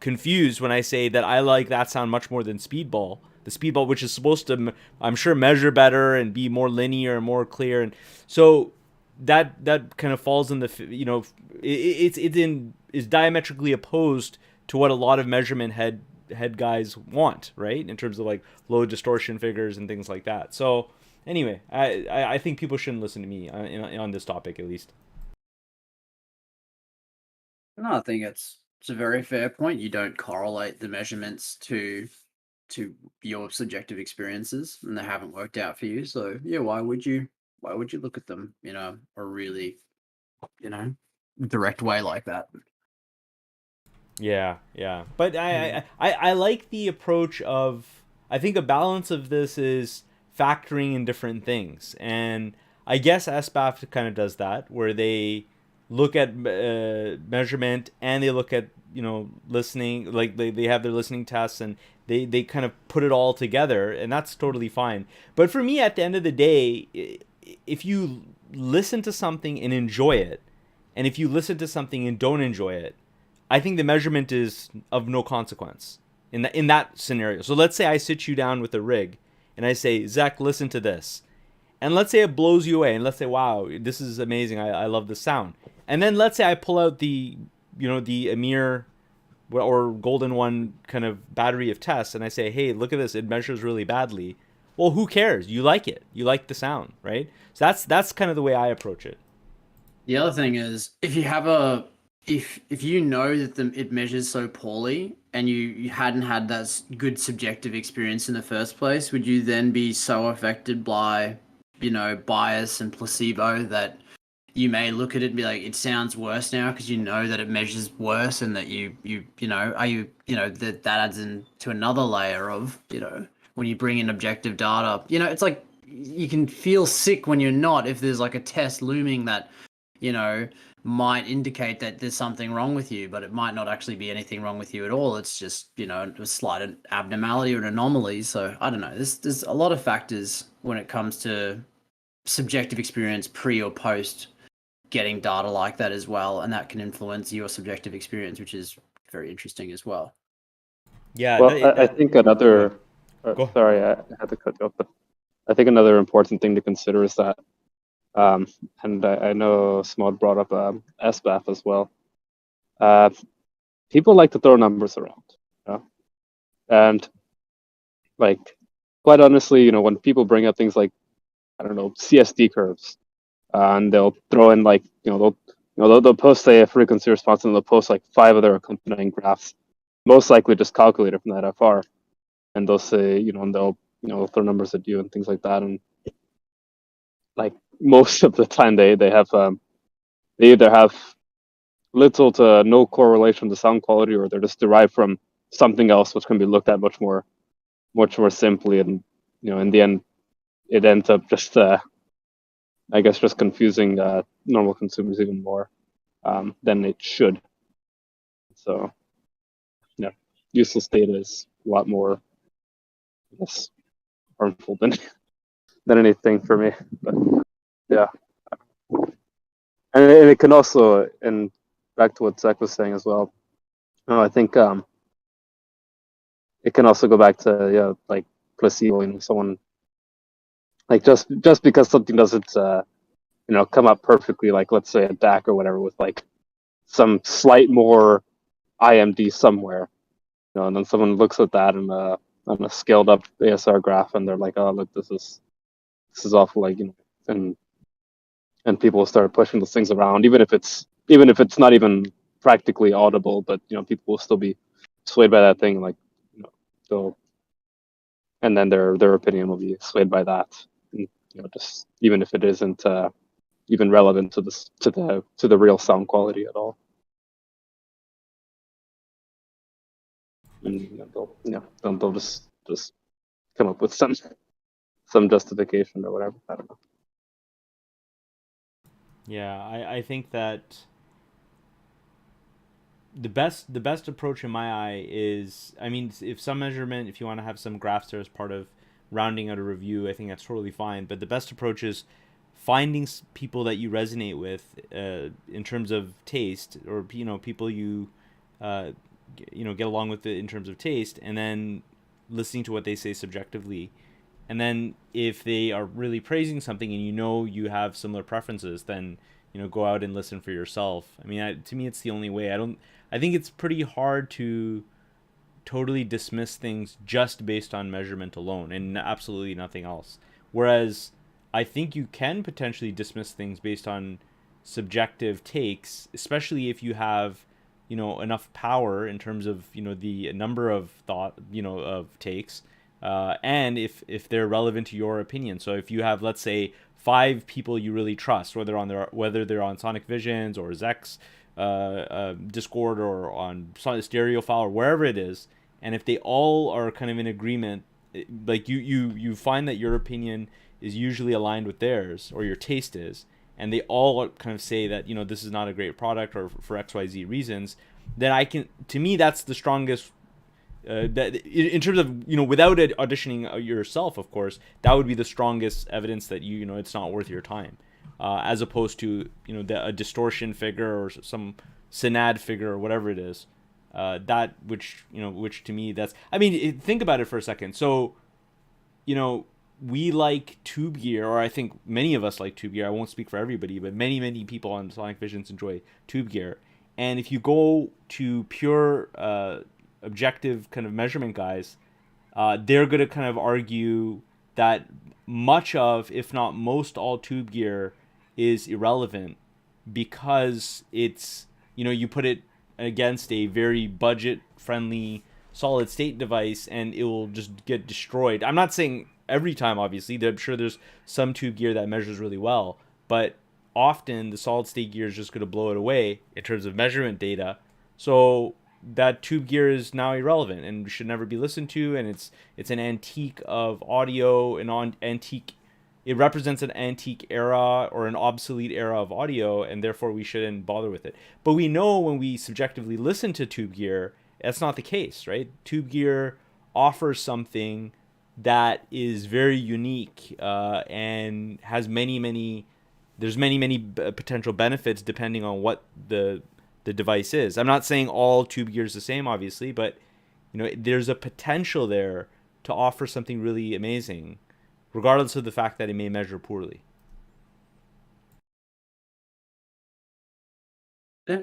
confused when I say that I like that sound much more than Speedball. The Speedball, which is supposed to, I'm sure, measure better and be more linear and more clear, and so that kind of falls in the is diametrically opposed to what a lot of measurement head guys want, right? In terms of like low distortion figures and things like that. So anyway, I think people shouldn't listen to me on this topic, at least. No, I think it's a very fair point. You don't correlate the measurements to your subjective experiences, and they haven't worked out for you. So yeah, why would you look at them? Or really, direct way like that. Yeah, yeah. But I like the approach of, I think a balance of this is factoring in different things. And I guess SBAF kind of does that, where they look at measurement and they look at, listening, like they have their listening tests, and they kind of put it all together, and that's totally fine. But for me, at the end of the day, if you listen to something and enjoy it, and if you listen to something and don't enjoy it, I think the measurement is of no consequence in that scenario. So let's say I sit you down with a rig and I say, Zach, listen to this. And let's say it blows you away, and let's say, wow, this is amazing. I love the sound. And then let's say I pull out the Amir or Golden One kind of battery of tests, and I say, hey, look at this. It measures really badly. Well, who cares? You like it. You like the sound, right? So that's kind of the way I approach it. The other thing is, if you have if you know that it measures so poorly and you hadn't had that good subjective experience in the first place, would you then be so affected by, bias and placebo that you may look at it and be like, it sounds worse now because you know that it measures worse, and that that adds into another layer of, when you bring in objective data, it's like you can feel sick when you're not, if there's like a test looming that, might indicate that there's something wrong with you, but it might not actually be anything wrong with you at all. It's just, a slight abnormality or an anomaly. So I don't know. There's a lot of factors when it comes to subjective experience pre or post getting data like that as well, and that can influence your subjective experience, which is very interesting as well. Yeah. Well, I think another. Go. Sorry, I had to cut you off. But I think another important thing to consider is that, and I know Smod brought up SBAF as well. People like to throw numbers around, and like, quite honestly, when people bring up things like, I don't know, CSD curves, and they'll throw in like, they'll post, say, a frequency response, and they'll post like 5 other accompanying graphs, most likely just calculated from that FR, and they'll say, and they'll throw numbers at you and things like that, and like most of the time they have they either have little to no correlation to sound quality, or they're just derived from something else which can be looked at much more simply, and in the end it ends up just I guess just confusing normal consumers even more than it should. So yeah, useless data is a lot more, I guess, harmful than anything for me. But yeah, and it can also, and back to what Zach was saying as well, I think it can also go back to like placebo. Someone, like, just because something doesn't come up perfectly, like let's say a DAC or whatever, with like some slight more IMD somewhere, and then someone looks at that on a scaled up ASR graph, and they're like, oh, look, this is awful, like, and people will start pushing those things around, even if it's not even practically audible, but people will still be swayed by that thing, like, so, and then their opinion will be swayed by that, and, just even if it isn't even relevant to the real sound quality at all. And they'll just come up with some justification or whatever. I don't know. Yeah, I think that the best approach in my eye is, I mean, if some measurement, if you want to have some graphs there as part of rounding out a review, I think that's totally fine. But the best approach is finding people that you resonate with in terms of taste, or people you get along with it in terms of taste, and then listening to what they say subjectively. And then if they are really praising something and you have similar preferences, then go out and listen for yourself. I mean, to me, it's the only way. I think it's pretty hard to totally dismiss things just based on measurement alone and absolutely nothing else. Whereas I think you can potentially dismiss things based on subjective takes, especially if you have enough power in terms of the number of of takes, and if they're relevant to your opinion. So if you have, let's say, 5 people you really trust, whether they're on Sonic Visions or Zex Discord or on Stereophile or wherever it is, and if they all are kind of in agreement, like you find that your opinion is usually aligned with theirs, or your taste is, and they all kind of say that, this is not a great product, or for XYZ reasons, then to me, that's the strongest. That in terms of, without auditioning yourself, of course, that would be the strongest evidence that it's not worth your time, as opposed to a distortion figure or some synad figure or whatever it is, that which to me, that's, I mean, think about it for a second. So we like tube gear, or I think many of us like tube gear. I won't speak for everybody, but many people on Sonic Visions enjoy tube gear. And if you go to pure objective kind of measurement guys, they're going to kind of argue that much of, if not most, all tube gear is irrelevant, because it's, you put it against a very budget friendly solid state device and it will just get destroyed. I'm not saying every time, obviously. I'm sure there's some tube gear that measures really well, but often the solid state gear is just going to blow it away in terms of measurement data. So that tube gear is now irrelevant and should never be listened to, and it's an antique of audio, antique. It represents an antique era or an obsolete era of audio, and therefore we shouldn't bother with it. But we know when we subjectively listen to tube gear, that's not the case, right? Tube gear offers something that is very unique, and has many potential benefits depending on what the device is. I'm not saying all tube gear is the same, obviously, but there's a potential there to offer something really amazing, regardless of the fact that it may measure poorly. Yeah,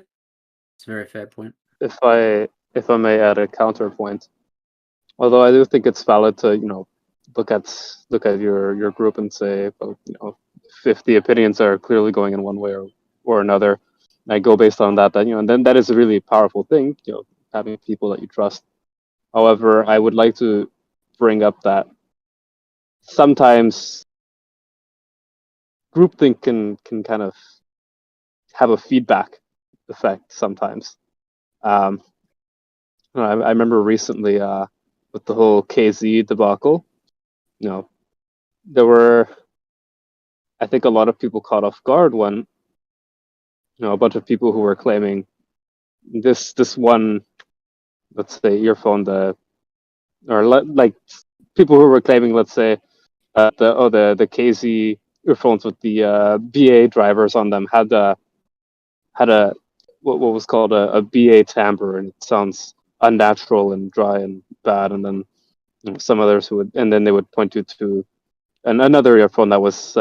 it's a very fair point. If I may add a counterpoint, although I do think it's valid to look at your group and say, well, if the opinions are clearly going in one way or another, and I go based on that, and then that is a really powerful thing, having people that you trust. However, I would like to bring up that sometimes groupthink can kind of have a feedback effect sometimes. I remember recently with the whole KZ debacle, there were, I think, a lot of people caught off guard when a bunch of people who were claiming this one, let's say, earphone, like people who were claiming, let's say, the KZ earphones with the BA drivers on them had a what was called a BA timbre, and it sounds unnatural and dry and bad. And then some others they would point you to another earphone that was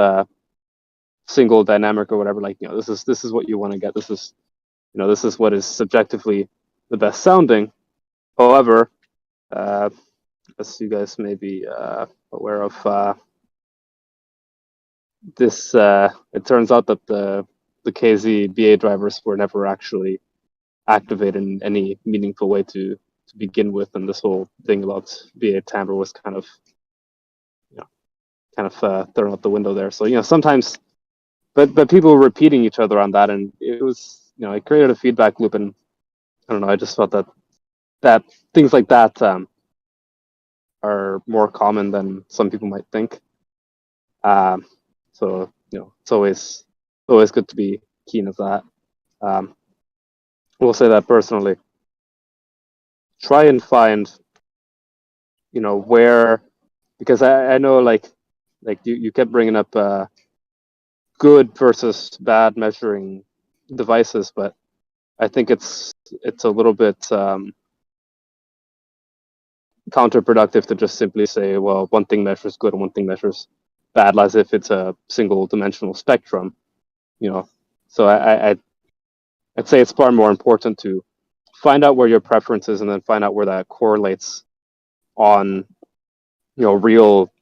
single dynamic or whatever. Like, this is what you want to get. This is what is subjectively the best sounding. However, as you guys may be aware of, this it turns out that the KZ BA drivers were never actually activated in any meaningful way to begin with, and this whole thing about BA timbre was kind of thrown out the window there. So sometimes, but people were repeating each other on that, and it was it created a feedback loop, and I don't know. I just felt that things like that are more common than some people might think. So it's always good to be keen of that. We'll say that personally. Try and find, where, because I know like you kept bringing up good versus bad measuring devices, but I think it's a little bit counterproductive to just simply say, well, one thing measures good and one thing measures bad, as if it's a single dimensional spectrum. So I'd say it's far more important to find out where your preference is, and then find out where that correlates on real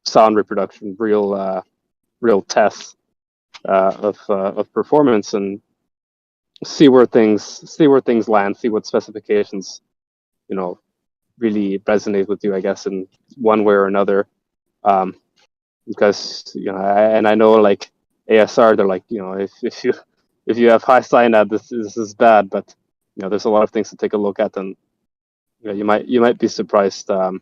sound reproduction, real tests of performance, and see where things land, see what specifications really resonate with you, I guess, in one way or another. Because I know like ASR, they're like, if you have high cyanide, this is bad. But there's a lot of things to take a look at, and you might be surprised, how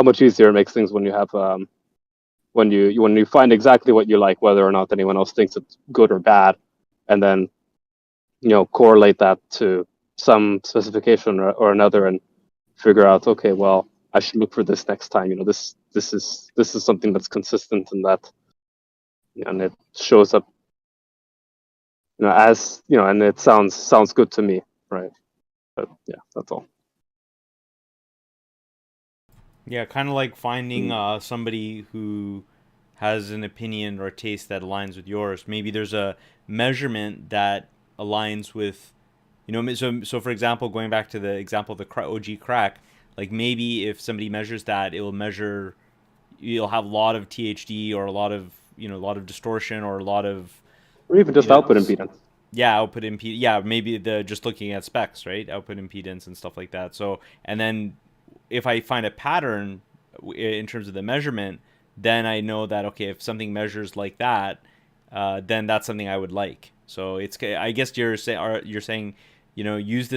much easier it makes things when you have when you find exactly what you like, whether or not anyone else thinks it's good or bad, and then correlate that to some specification or another, and figure out, okay, well, I should look for this next time. This is something that's consistent, and that and it shows up as and it sounds good to me, right? But yeah, that's all. Yeah, kind of like finding somebody who has an opinion or a taste that aligns with yours. Maybe there's a measurement that aligns with, so for example, going back to the example of the OG crack, like maybe if somebody measures that, it will measure, you'll have a lot of THD or a lot of, a lot of distortion or a lot of, or even just output impedance. Yeah, output impedance. Yeah, maybe just looking at specs, right? Output impedance and stuff like that. So, and then if I find a pattern in terms of the measurement, then I know that, okay, if something measures like that, then that's something I would like. So I guess you're saying, use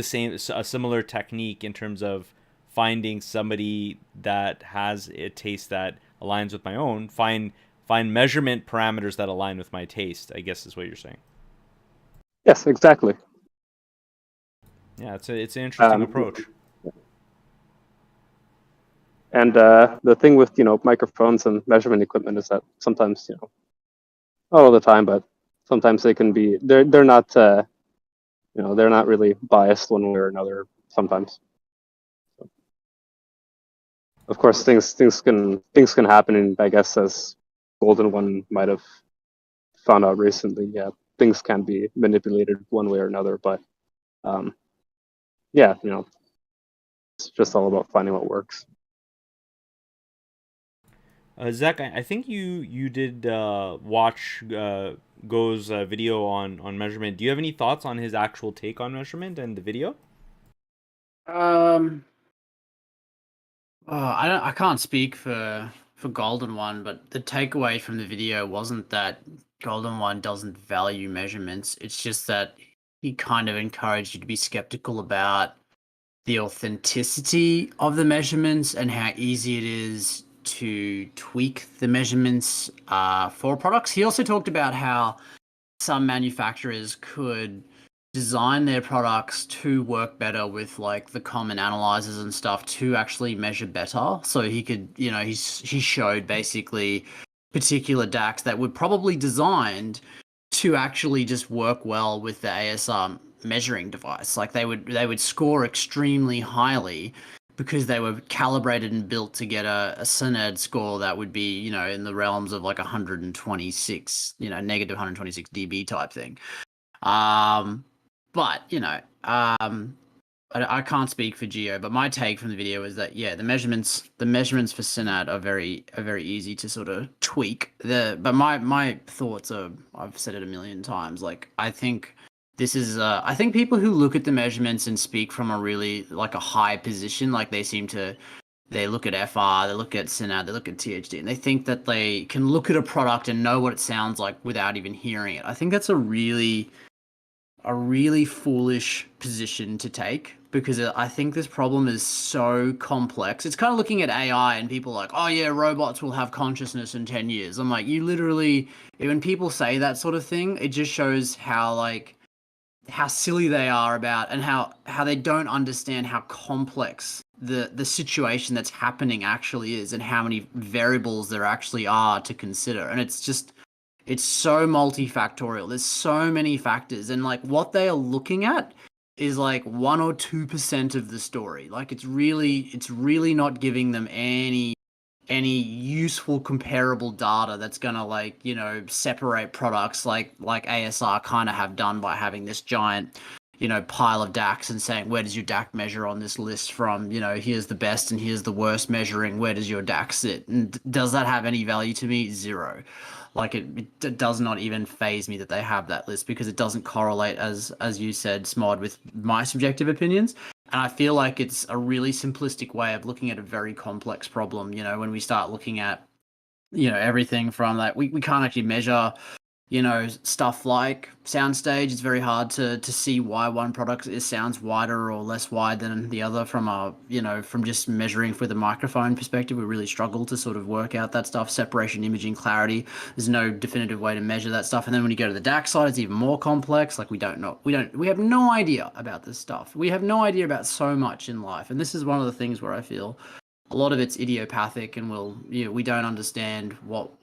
a similar technique in terms of finding somebody that has a taste that aligns with my own. Find measurement parameters that align with my taste, I guess is what you're saying. Yes, exactly. Yeah, it's an interesting approach. And the thing with microphones and measurement equipment is that sometimes not all the time, but sometimes they can be they're not they're not really biased one way or another sometimes. So, of course, things can happen, and I guess as Golden One might have found out recently, yeah, things can be manipulated one way or another. But yeah, it's just all about finding what works. Zach, I think you did watch Go's video on measurement. Do you have any thoughts on his actual take on measurement and the video? I can't speak for Golden One, but the takeaway from the video wasn't that Golden One doesn't value measurements. It's just that he kind of encouraged you to be skeptical about the authenticity of the measurements and how easy it is to tweak the measurements for products. He also talked about how some manufacturers could design their products to work better with like the common analyzers and stuff to actually measure better. So he could, he showed basically particular DACs that were probably designed to actually just work well with the ASR measuring device. Like they would score extremely highly because they were calibrated and built to get a SNED score that would be, in the realms of like 126, negative 126 dB type thing. But I can't speak for Geo, but my take from the video is that the measurements for SNED are very easy to sort of tweak. But my thoughts are, I've said it a million times. Like I think this is I think people who look at the measurements and speak from a really like a high position, like they look at FR, they look at SNED, they look at THD, and they think that they can look at a product and know what it sounds like without even hearing it. I think that's a really foolish position to take, because I think this problem is so complex. It's kind of looking at AI and people are like, oh yeah, robots will have consciousness in 10 years. I'm like, you literally, when people say that sort of thing, it just shows how silly they are about, and how they don't understand how complex the situation that's happening actually is, and how many variables there actually are to consider. And it's so multifactorial. There's so many factors, and like what they are looking at is like 1 or 2% of the story. Like it's really not giving them any useful comparable data that's gonna separate products like ASR kind of have done by having this giant pile of DACs and saying, where does your DAC measure on this list from, here's the best and here's the worst measuring, where does your DAC sit? And does that have any value to me? Zero. Like it does not even faze me that they have that list, because it doesn't correlate, as you said, Smod, with my subjective opinions. And I feel like it's a really simplistic way of looking at a very complex problem. When we start looking at, everything from that, we can't actually measure, stuff like soundstage. It's very hard to see why one product sounds wider or less wide than the other from from just measuring with a microphone perspective. We really struggle to sort of work out that stuff. Separation, imaging, clarity. There's no definitive way to measure that stuff. And then when you go to the DAC side, it's even more complex. Like we have no idea about this stuff. We have no idea about so much in life. And this is one of the things where I feel a lot of it's idiopathic, and we don't understand what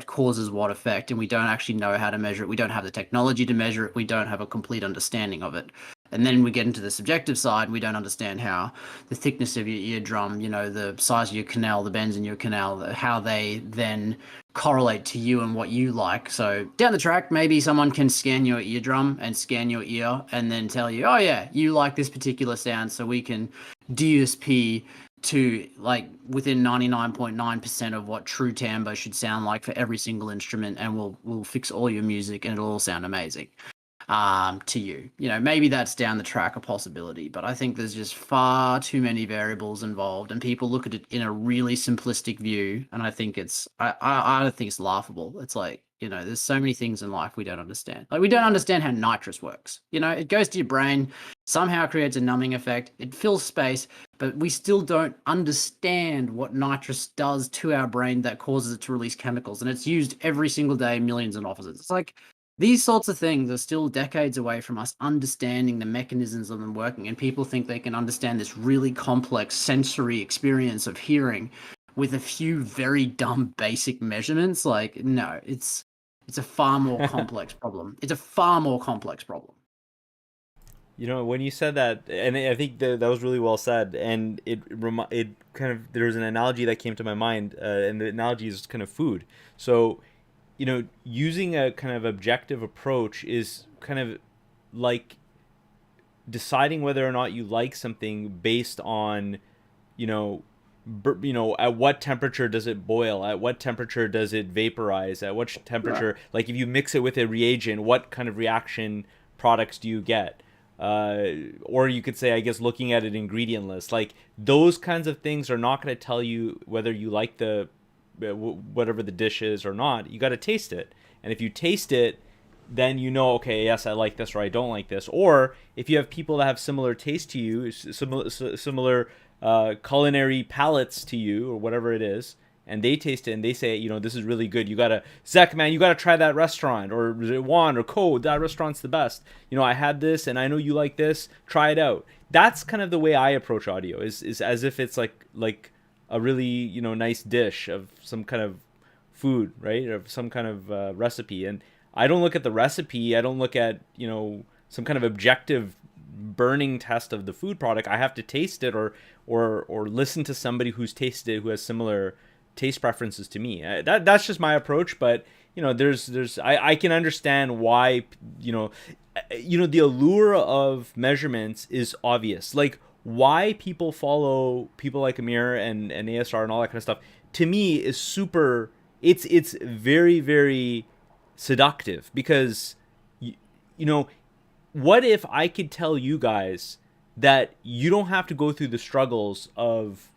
causes what effect, and we don't actually know how to measure it. We don't have the technology to measure it. We don't have a complete understanding of it. And then we get into the subjective side. We don't understand how the thickness of your eardrum, the size of your canal, the bends in your canal, how they then correlate to you and what you like. So down the track, maybe someone can scan your eardrum and scan your ear and then tell you, oh yeah, you like this particular sound, so we can DSP to like within 99.9% of what true timbre should sound like for every single instrument, and we'll fix all your music and it'll all sound amazing to you. Maybe that's down the track a possibility, but I think there's just far too many variables involved, and people look at it in a really simplistic view, and I think I think it's laughable. It's like, there's so many things in life we don't understand. Like we don't understand how nitrous works. It goes to your brain, somehow creates a numbing effect, it fills space, but we still don't understand what nitrous does to our brain that causes it to release chemicals, and it's used every single day, millions of offices. It's like these sorts of things are still decades away from us understanding the mechanisms of them working, and people think they can understand this really complex sensory experience of hearing with a few very dumb basic measurements. Like, no, it's a far more complex problem. It's a far more complex problem. When you said that, and I think that was really well said, and it kind of, there was an analogy that came to my mind, and the analogy is kind of food. So, using a kind of objective approach is kind of like deciding whether or not you like something based on, at what temperature does it boil? At what temperature does it vaporize? At what temperature, like if you mix it with a reagent, what kind of reaction products do you get? Or you could say, I guess, looking at an ingredient list, like those kinds of things are not going to tell you whether you like the whatever the dish is or not. You got to taste it, and if you taste it, then okay, yes, I like this or I don't like this. Or if you have people that have similar taste to you, similar culinary palates to you, or whatever it is, and they taste it and they say, this is really good, Zach, man, you gotta try that restaurant, or Juan or Code, that restaurant's the best. I had this and I know you like this, try it out. That's kind of the way I approach audio, is as if it's like a really nice dish of some kind of food, right, or some kind of recipe. And I don't look at the recipe, I don't look at some kind of objective burning test of the food product. I have to taste it, or listen to somebody who's tasted it, who has similar taste preferences to me. That's just my approach. But there's I can understand why the allure of measurements is obvious. Like why people follow people like Amir and ASR and all that kind of stuff, to me is super. It's very, very seductive, because what if I could tell you guys that you don't have to go through the struggles of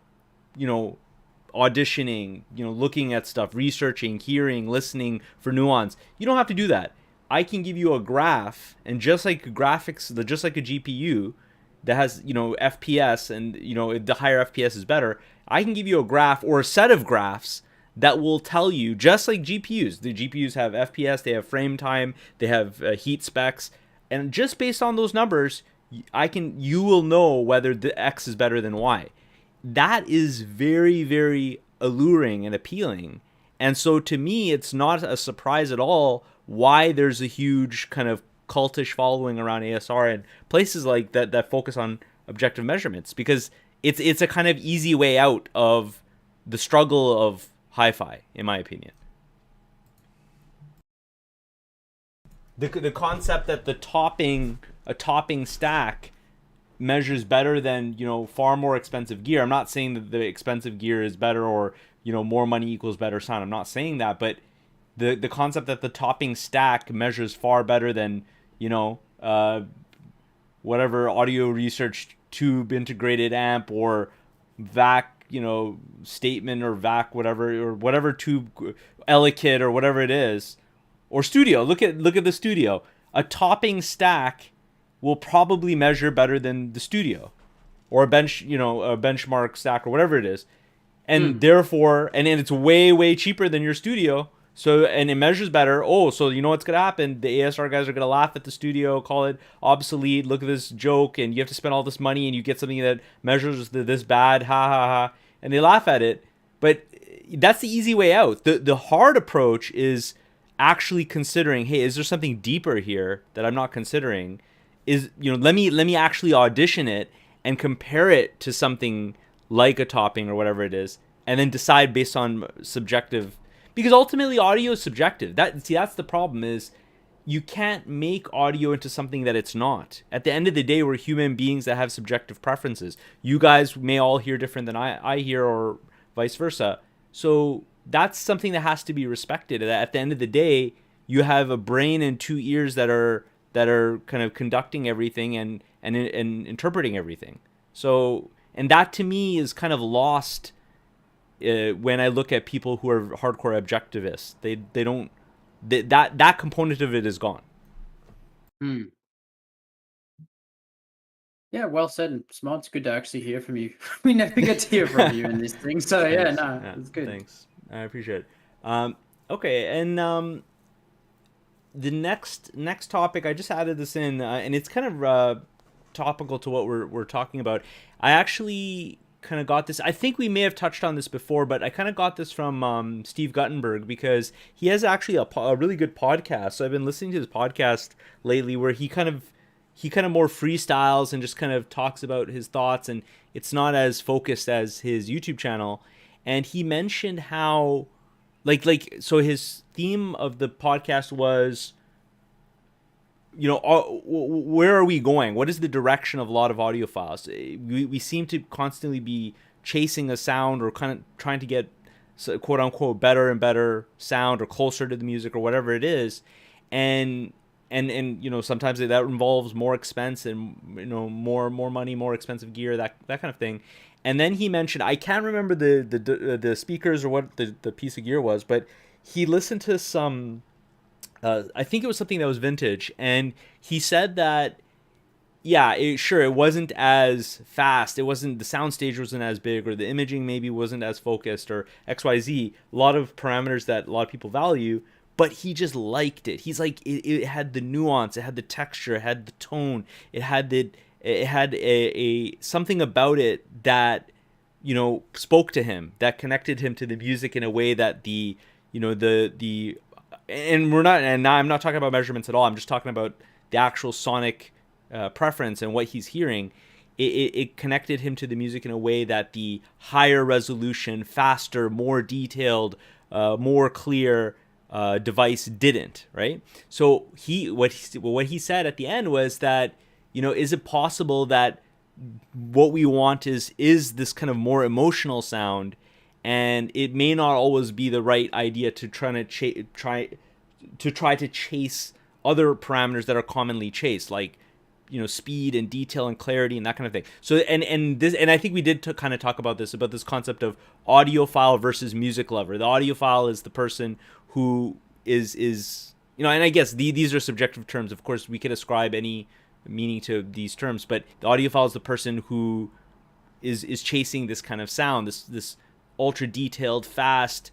auditioning, looking at stuff, researching, hearing, listening for nuance. You don't have to do that. I can give you a graph, and just like graphics, just like a GPU that has FPS, and the higher FPS is better, I can give you a graph or a set of you that will tell you, just like GPUs. The GPUs have FPS, they have frame time, they have heat specs, and just based on those numbers, you will know whether the X is better than Y. That is very, very alluring and appealing. And so to me, it's not a surprise at all why there's a huge kind of cultish following around ASR and places like that focus on objective measurements, because it's a kind of easy way out of the struggle of hi-fi, in my opinion. The concept that the topping a topping stack measures better than, you know, far more expensive gear. I'm not saying that the expensive gear is better, or, you know, more money equals better sound. I'm not saying that, but the concept that the topping stack measures far better than, you know, whatever audio research tube integrated amp or vac, you know, statement or vac whatever tube, Elekit or whatever it is, or studio. Look at the studio. A topping stack will probably measure better than the studio, or a benchmark stack or whatever it is, and therefore, and it's way cheaper than your studio. So, and it measures better. Oh, so you know what's gonna happen? The ASR guys are gonna laugh at the studio, call it obsolete. Look at this joke, and you have to spend all this money, and you get something that measures this bad. Ha ha ha! And they laugh at it. But that's the easy way out. The hard approach is actually considering, hey, is there something deeper here that I'm not considering? Is, you know, let me actually audition it and compare it to something like a topping or whatever it is, and then decide based on subjective. Because ultimately, audio is subjective. That's the problem, is you can't make audio into something that it's not. At the end of the day, we're human beings that have subjective preferences. You guys may all hear different than I hear, or vice versa. So that's something that has to be respected. At the end of the day, you have a brain and two ears that are kind of conducting everything and interpreting everything. So, and that to me is kind of lost when I look at people who are hardcore objectivists. They don't, that component of it is gone. Yeah, well said. And Smart, it's good to actually hear from you. We never get to hear from you in this thing. So yeah, no, it's good. Thanks. I appreciate it. Okay, and the next topic, I just added this in, and it's kind of topical to what we're talking about. I actually kind of got this. I think we may have touched on this before, but I kind of got this from Steve Guttenberg, because he has actually a really good podcast. So I've been listening to his podcast lately, where he kind of more freestyles and just kind of talks about his thoughts, and it's not as focused as his YouTube channel. And he mentioned how, so his theme of the podcast was, you know, where are we going? What is the direction of a lot of audiophiles? We seem to constantly be chasing a sound, or kind of trying to get, quote unquote, better and better sound, or closer to the music, or whatever it is. And you know, sometimes that involves more expense, and, you know, more money, more expensive gear, that kind of thing. And then he mentioned, I can't remember the speakers or what the piece of gear was, but he listened to some, I think it was something that was vintage, and he said that, yeah, it wasn't as fast, the sound stage wasn't as big, or the imaging maybe wasn't as focused, or XYZ, a lot of parameters that a lot of people value, but he just liked it. He's like, it had the nuance, it had the texture, it had the tone, it had a something about it that, you know, spoke to him, that connected him to the music in a way that and I'm not talking about measurements at all. I'm just talking about the actual sonic preference and what he's hearing. It connected him to the music in a way that the higher resolution, faster, more detailed, more clear device didn't, right? So what he said at the end was that, you know, is it possible that what we want is this kind of more emotional sound, and it may not always be the right idea to try to chase other parameters that are commonly chased, like, you know, speed and detail and clarity and that kind of thing. So and I think we did kind of talk about this concept of audiophile versus music lover. The audiophile is the person who is you know, and I guess these are subjective terms. Of course, we could ascribe any meaning to these terms, but the audiophile is the person who is chasing this kind of sound, this ultra detailed, fast,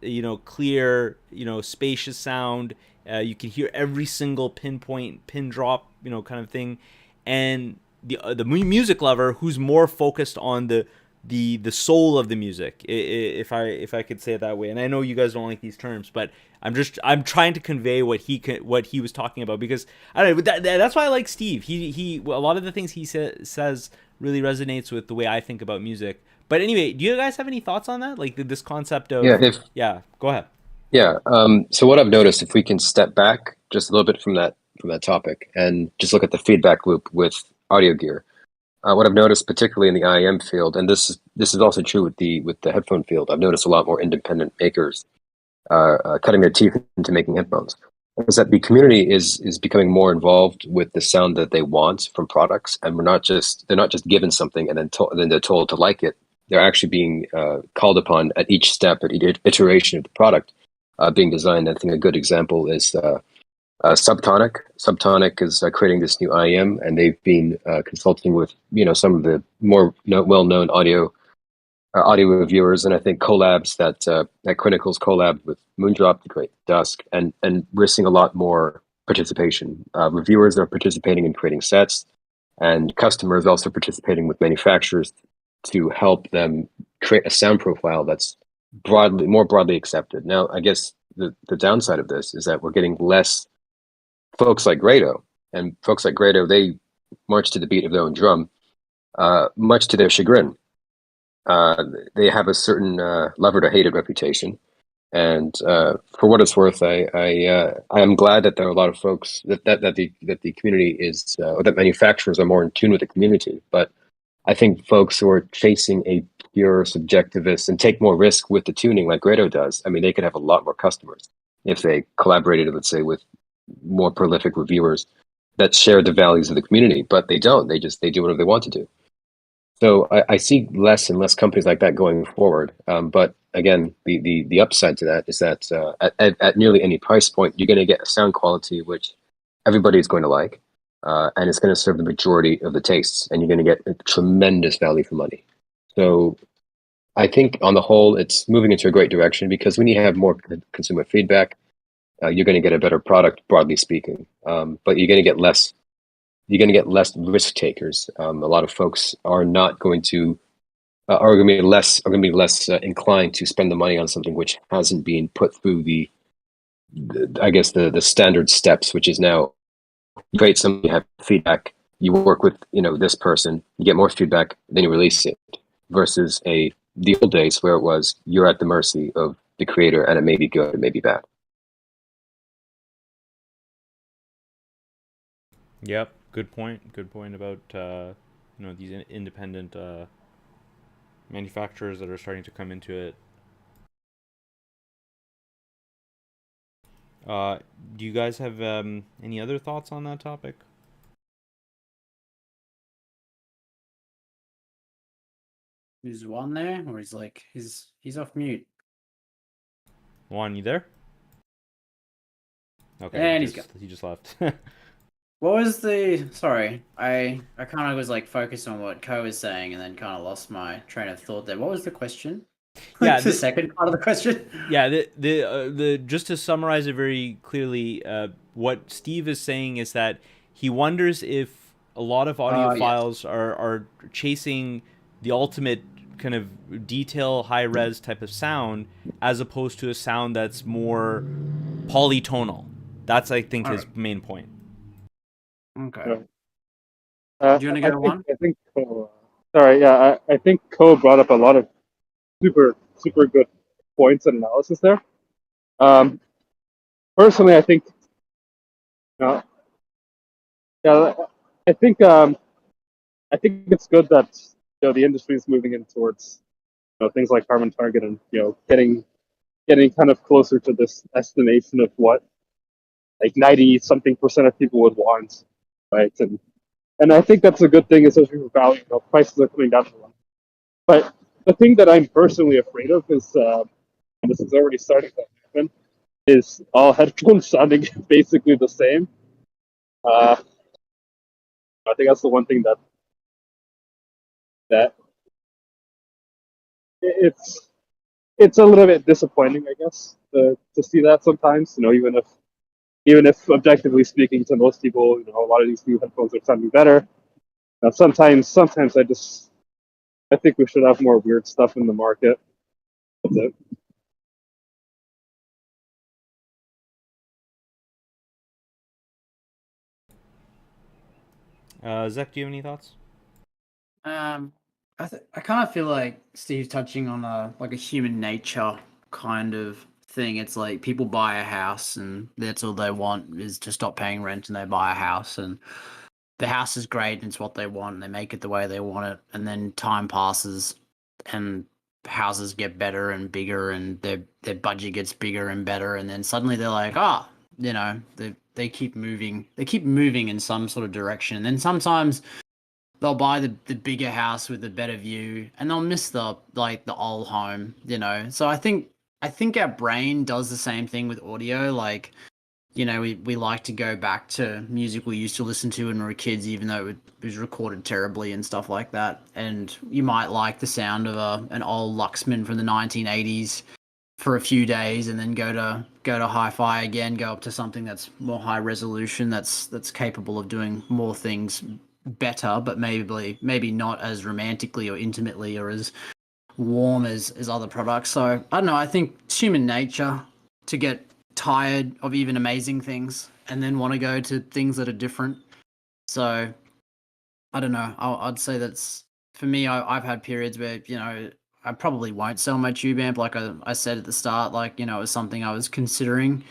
you know, clear, you know, spacious sound. You can hear every single pinpoint, pin drop, you know, kind of thing. And the music lover, who's more focused on the soul of the music, if I could say it that way. And I know you guys don't like these terms, but I'm trying to convey what he was talking about, because I don't know, that's why I like Steve. He a lot of the things he says really resonates with the way I think about music. But anyway, do you guys have any thoughts on that? Like this concept of go ahead. Yeah. So what I've noticed, if we can step back just a little bit from that from that topic and just look at the feedback loop with audio gear. What I've noticed, particularly in the IEM field, and this is also true with the headphone field, I've noticed a lot more independent makers cutting their teeth into making headphones. Is that the community is becoming more involved with the sound that they want from products, and they're not just given something and then they're told to like it. They're actually being called upon at each step, at each iteration of the product being designed. I think a good example is Subtonic. Subtonic is creating this new IEM, and they've been consulting with some of the more well-known audio reviewers, and I think collabs that Critical's collab with Moondrop to create Dusk, and we're seeing a lot more participation. Reviewers are participating in creating sets, and customers also participating with manufacturers to help them create a sound profile that's more broadly accepted. Now, I guess the downside of this is that we're getting less folks like Grado, and folks like Grado, they march to the beat of their own drum, much to their chagrin. They have a certain love it or hate it reputation, and for what it's worth, I am glad that there are a lot of folks that the community is, or that manufacturers are more in tune with the community. But I think folks who are chasing a pure subjectivist and take more risk with the tuning, like Grado does, I mean, they could have a lot more customers if they collaborated, let's say, with more prolific reviewers that share the values of the community. But they don't. They do whatever they want to do. So I see less and less companies like that going forward. But again, the upside to that is that at nearly any price point, you're going to get a sound quality which everybody is going to like, and it's going to serve the majority of the tastes, and you're going to get a tremendous value for money. So I think on the whole, it's moving into a great direction, because when you have more consumer feedback, you're going to get a better product, broadly speaking. But you're going to get less risk takers. A lot of folks are not going to are going to be less inclined to spend the money on something which hasn't been put through the I guess the standard steps, which is now you create something, you have feedback, you work with this person, you get more feedback, then you release it. Versus the old days where it was you're at the mercy of the creator, and it may be good, it may be bad. Yep, good point. Good point about these independent manufacturers that are starting to come into it. Do you guys have any other thoughts on that topic? Is Juan there, or he's off mute? Juan, you there? Okay, And he just left. What was sorry, I kind of was focused on what Ko was saying, and then kind of lost my train of thought there. What was the question? Yeah, the second part of the question. Yeah, the just to summarize it very clearly, what Steve is saying is that he wonders if a lot of audiophiles are chasing the ultimate kind of detail, high res type of sound, as opposed to a sound that's more polytonal. That's, I think, his main point. Okay. Do you want to go one? I think sorry, yeah, I think Ko brought up a lot of super good points and analysis there. Personally, I think, yeah, I think it's good that the industry is moving in towards things like carbon target, and getting kind of closer to this estimation of what 90-something% of people would want, right? And I think that's a good thing, especially for value. Prices are coming down. But the thing that I'm personally afraid of is, and this is already starting to happen, is all headphones sounding basically the same. I think that's the one thing that it's a little bit disappointing, I guess, to see that sometimes. Even if objectively speaking, to most people, a lot of these new headphones are sounding better. Sometimes I think we should have more weird stuff in the market. That's it. Zach, do you have any thoughts? I kind of feel like Steve's touching on a human nature kind of thing. It's like people buy a house and that's all they want is to stop paying rent, and they buy a house, and the house is great and it's what they want, and they make it the way they want it, and then time passes and houses get better and bigger, and their budget gets bigger and better, and then suddenly they're like, they keep moving in some sort of direction, and then sometimes they'll buy the bigger house with the better view, and they'll miss the old home, So I think our brain does the same thing with audio. Like, we like to go back to music we used to listen to when we were kids, even though it was recorded terribly and stuff like that. And you might like the sound of an old Luxman from the 1980s for a few days, and then go to hi-fi again, go up to something that's more high resolution, that's capable of doing more things better, but maybe not as romantically or intimately or as warm as other products. So I don't know. I think it's human nature to get tired of even amazing things and then want to go to things that are different. So I don't know. I'd say that's, for me. I've had periods where I probably won't sell my tube amp, like I said at the start. Like, it was something I was considering,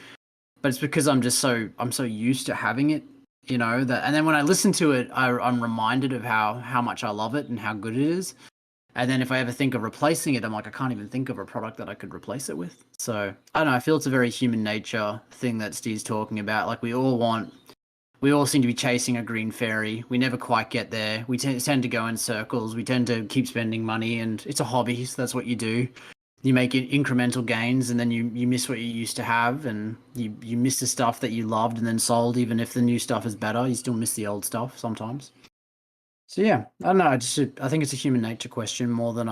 but it's because I'm so used to having it. That, and then when I listen to it, I'm reminded of how much I love it and how good it is. And then if I ever think of replacing it, I'm like, I can't even think of a product that I could replace it with. So I don't know. I feel it's a very human nature thing that Steve's talking about. Like, we all seem to be chasing a green fairy. We never quite get there. We tend to go in circles. We tend to keep spending money, and it's a hobby. So that's what you do. You make incremental gains, and then you miss what you used to have, and you miss the stuff that you loved and then sold. Even if the new stuff is better, you still miss the old stuff sometimes. So yeah, I don't know. I think it's a human nature question more than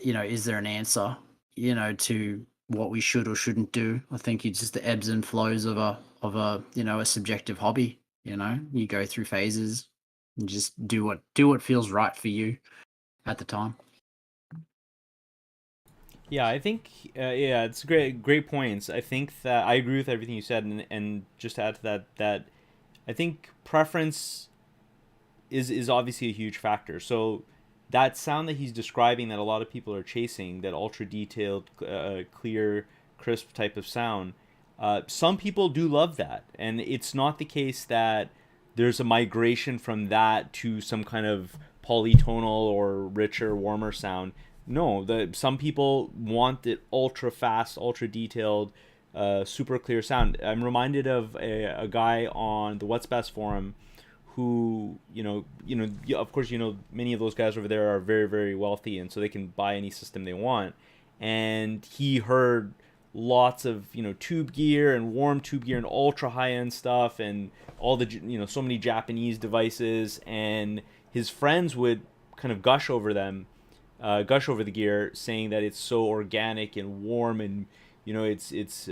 is there an answer, to what we should or shouldn't do. I think it's just the ebbs and flows of a subjective hobby. You go through phases and just do what feels right for you at the time. Yeah, I think it's great points. I think that I agree with everything you said, and just to add to that I think preference is obviously a huge factor. So that sound that he's describing, that a lot of people are chasing, that ultra detailed, clear, crisp type of sound, some people do love that, and it's not the case that there's a migration from that to some kind of polytonal or richer, warmer sound. No, some people want it ultra fast, ultra detailed, super clear sound. I'm reminded of a guy on the What's Best forum who, of course, many of those guys over there are very, very wealthy, and so they can buy any system they want. And he heard lots of, tube gear and warm tube gear and ultra high end stuff, and all the, so many Japanese devices, and his friends would kind of gush over the gear, saying that it's so organic and warm, and it's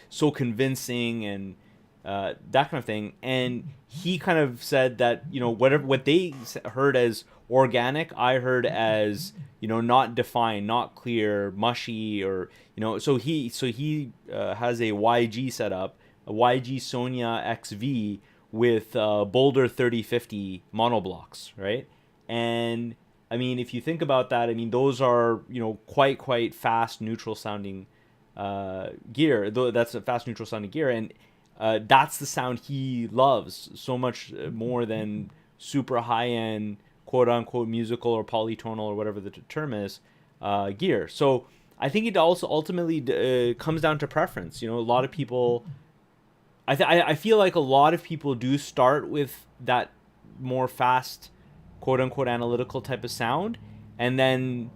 so convincing, and that kind of thing. And he kind of said that what they heard as organic, I heard as not defined, not clear, mushy, or so he has a YG setup, a YG Sonya XV with Boulder 3050 monoblocks, right? And I mean, if you think about that, I mean, those are quite fast, neutral sounding gear. Though that's a fast, neutral sounding gear, and that's the sound he loves so much more than super high end, quote unquote, musical or polytonal or whatever the term is, gear. So I think it also ultimately comes down to preference. A lot of people, I feel like a lot of people do start with that more fast, quote unquote, analytical type of sound, and then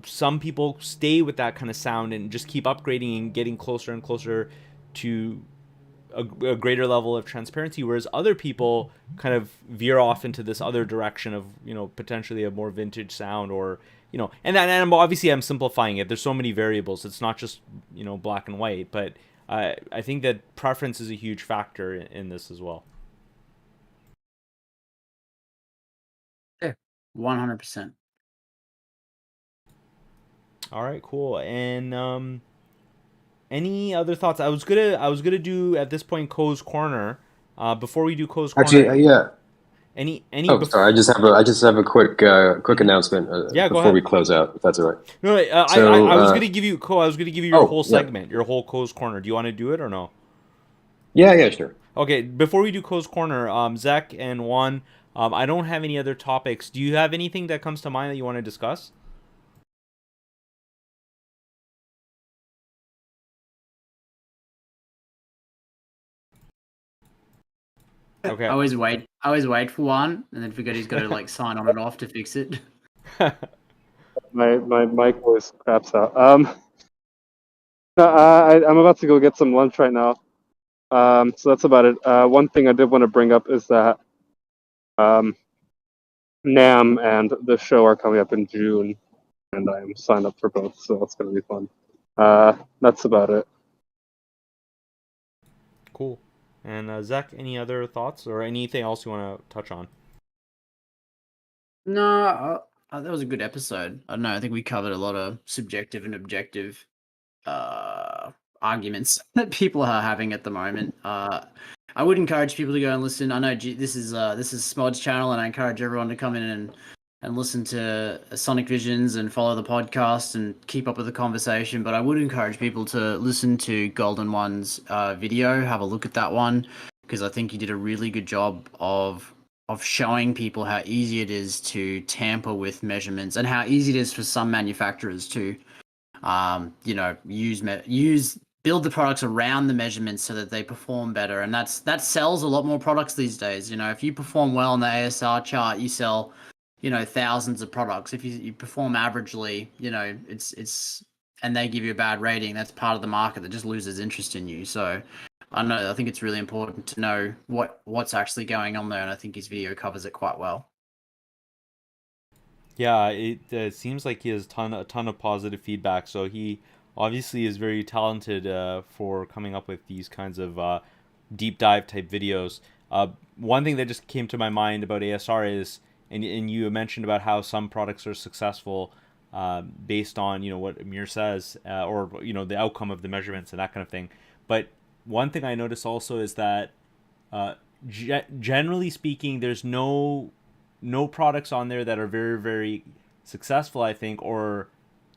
some people stay with that kind of sound and just keep upgrading and getting closer and closer to a greater level of transparency, whereas other people kind of veer off into this other direction of potentially a more vintage sound, or and obviously I'm simplifying it. There's so many variables. It's not just black and white, but I think that preference is a huge factor in this as well. Yeah, 100%. All right, cool. And any other thoughts? I was gonna do at this point Co's Corner. Before we do Co's Corner, Actually, yeah. Any Oh, sorry. I just have a quick announcement Yeah, go before we ahead. close out, if that's all right. No, So, I was gonna give you I was gonna give you your whole yeah, segment, your whole Co's corner. Do you want to do it or no? yeah, sure. Okay, before we do Co's corner, Zach and Juan, I don't have any other topics. Do you have anything that comes to mind that you want to discuss? I Okay. always wait for one, and then forget he's got to like sign on and off to fix it. My mic voice craps out. No, I'm about to go get some lunch right now. So that's about it. One thing I did want to bring up is that um, NAM and the show are coming up in June, and I'm signed up for both, so it's going to be fun. That's about it. Cool. And Zach, any other thoughts or anything else you want to touch on? No, that was a good episode. I don't know. I think we covered a lot of subjective and objective arguments that people are having at the moment. I would encourage people to go and listen. I know this is Smod's channel, and I encourage everyone to come in and listen to Sonic Visions and follow the podcast and keep up with the conversation. But I would encourage people to listen to Golden One's video, have a look at that one, because I think he did a really good job of showing people how easy it is to tamper with measurements and how easy it is for some manufacturers to build the products around the measurements so that they perform better. And that sells a lot more products these days. If you perform well on the ASR chart, you sell, thousands of products. If you perform averagely, it's and they give you a bad rating, that's part of the market that just loses interest in you. So I don't know. I think it's really important to know what's actually going on there, and I think his video covers it quite well. Yeah, it seems like he has a ton of positive feedback. So he obviously is very talented for coming up with these kinds of deep dive type videos. One thing that just came to my mind about ASR is, and you mentioned about how some products are successful based on what Amir says or the outcome of the measurements and that kind of thing. But one thing I noticed also is that generally speaking, there's no products on there that are very, very successful, I think, or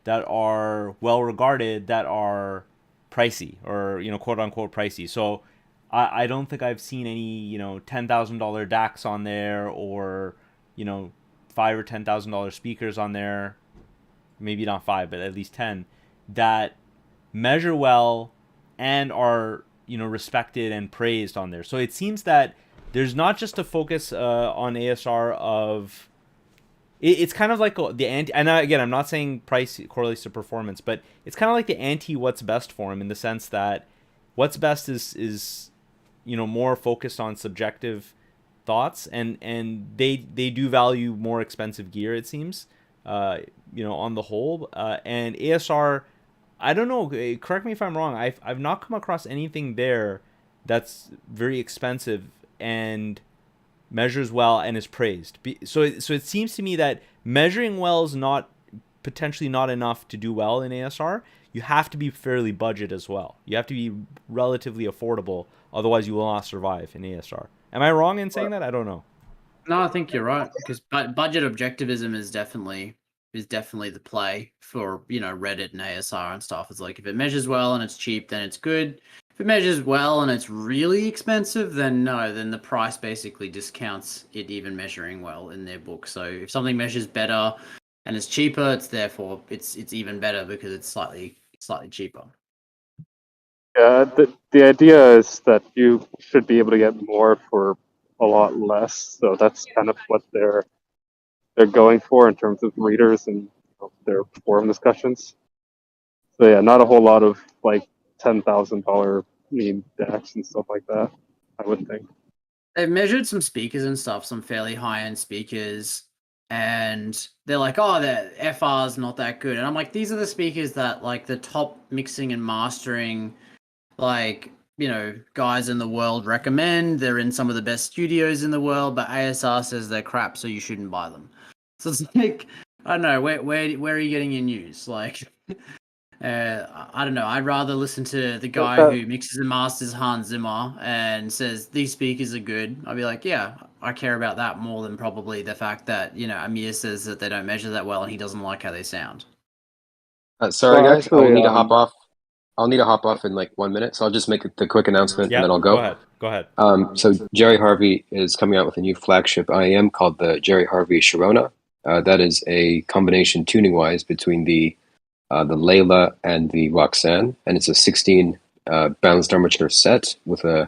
that are well regarded, that are pricey or quote unquote pricey. So I don't think I've seen any $10,000 DACs on there, or $5,000 or $10,000 speakers on there. Maybe not five, but at least 10 that measure well and are respected and praised on there. So it seems that there's not just a focus on ASR of it's kind of like the anti. And again, I'm not saying price correlates to performance, but it's kind of like the anti what's best for him, in the sense that what's best is more focused on subjective thoughts, and they do value more expensive gear, it seems, on the whole. And ASR, I don't know, correct me if I'm wrong, I've not come across anything there that's very expensive and measures well and is praised. So it seems to me that measuring well is not potentially not enough to do well in ASR. You have to be fairly budget as well. You have to be relatively affordable, otherwise you will not survive in ASR. Am I wrong in saying that? I don't know. No, I think you're right, because budget objectivism is definitely the play for Reddit and ASR and stuff. It's like, if it measures well and it's cheap, then it's good. If it measures well and it's really expensive, then no, then the price basically discounts it even measuring well in their book. So if something measures better and it's cheaper, it's even better because it's slightly cheaper. Yeah, the idea is that you should be able to get more for a lot less. So that's kind of what they're going for in terms of readers and their forum discussions. So yeah, not a whole lot of like $10,000 decks and stuff like that, I would think. They've measured some speakers and stuff, some fairly high-end speakers, and they're like, oh, the FR's not that good. And I'm like, these are the speakers that like the top mixing and mastering, like, guys in the world recommend. They're in some of the best studios in the world, but ASR says they're crap, so you shouldn't buy them. So it's like, I don't know, where are you getting your news? Like, I don't know. I'd rather listen to the guy who mixes and masters Hans Zimmer and says these speakers are good. I'd be like, yeah, I care about that more than probably the fact that Amir says that they don't measure that well and he doesn't like how they sound. Sorry, Well, guys. I will actually, need to hop off. I'll need to hop off in like 1 minute, so I'll just make the quick announcement and then I'll Go go. ahead. Go ahead. So Jerry Harvey is coming out with a new flagship IEM called the Jerry Harvey Sharona. That is a combination tuning-wise between the Layla and the Roxanne, and it's a 16 balanced armature set with I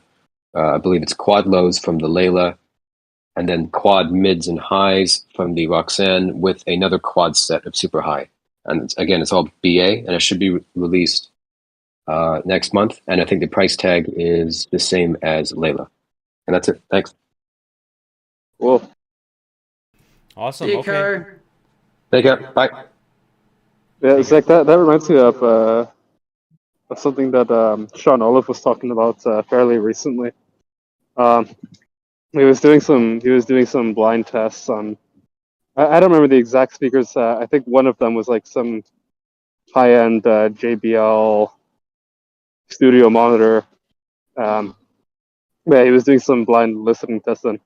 believe it's quad lows from the Layla, and then quad mids and highs from the Roxanne with another quad set of super high. And again, it's all BA, and it should be released next month. And I think the price tag is the same as Layla. And that's it. Thanks. Cool. Awesome. See you, Okay. Co. Take care. Bye. Yeah, Zach, that reminds me of something that Sean Olive was talking about fairly recently. He was doing some blind tests on. I don't remember the exact speakers. I think one of them was like some high-end JBL studio monitor. Yeah, he was doing some blind listening tests and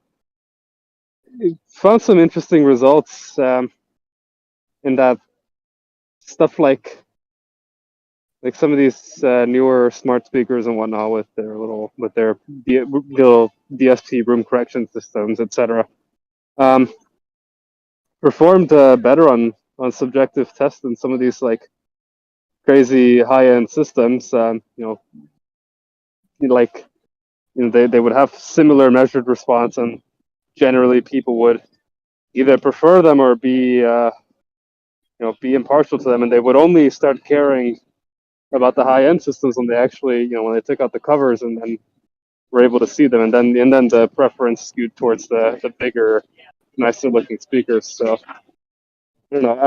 he found some interesting results in that stuff like some of these newer smart speakers and whatnot with their little DSP room correction systems, etc. Performed better on subjective tests than some of these like crazy high-end systems. They would have similar measured response, and generally people would either prefer them or be impartial to them, and they would only start caring about the high-end systems when they actually when they took out the covers and were able to see them, and then the preference skewed towards the bigger, nicer looking speakers. So I don't know.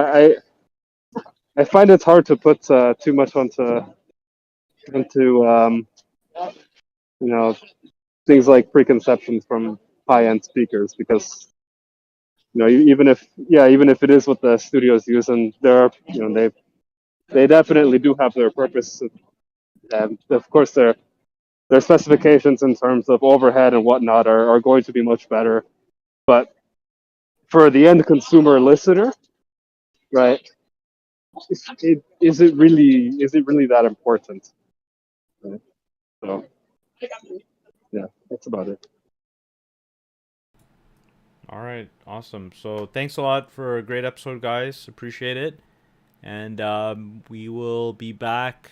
I find it's hard to put too much into things like preconceptions from high-end speakers, because even if it is what the studios use, and there are they definitely do have their purpose, and of course their specifications in terms of overhead and whatnot are going to be much better, but for the end consumer listener, right? Is it really that important? Right? So yeah, that's about it. All right. Awesome. So thanks a lot for a great episode, guys. Appreciate it. And we will be back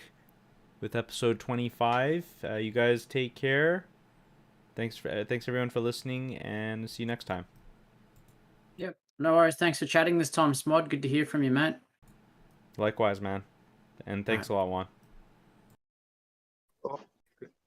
with episode 25. You guys take care. Thanks everyone for listening, and see you next time. Yep. No worries. Thanks for chatting this time, Smod. Good to hear from you, mate. Likewise, man. And thanks a lot, Juan.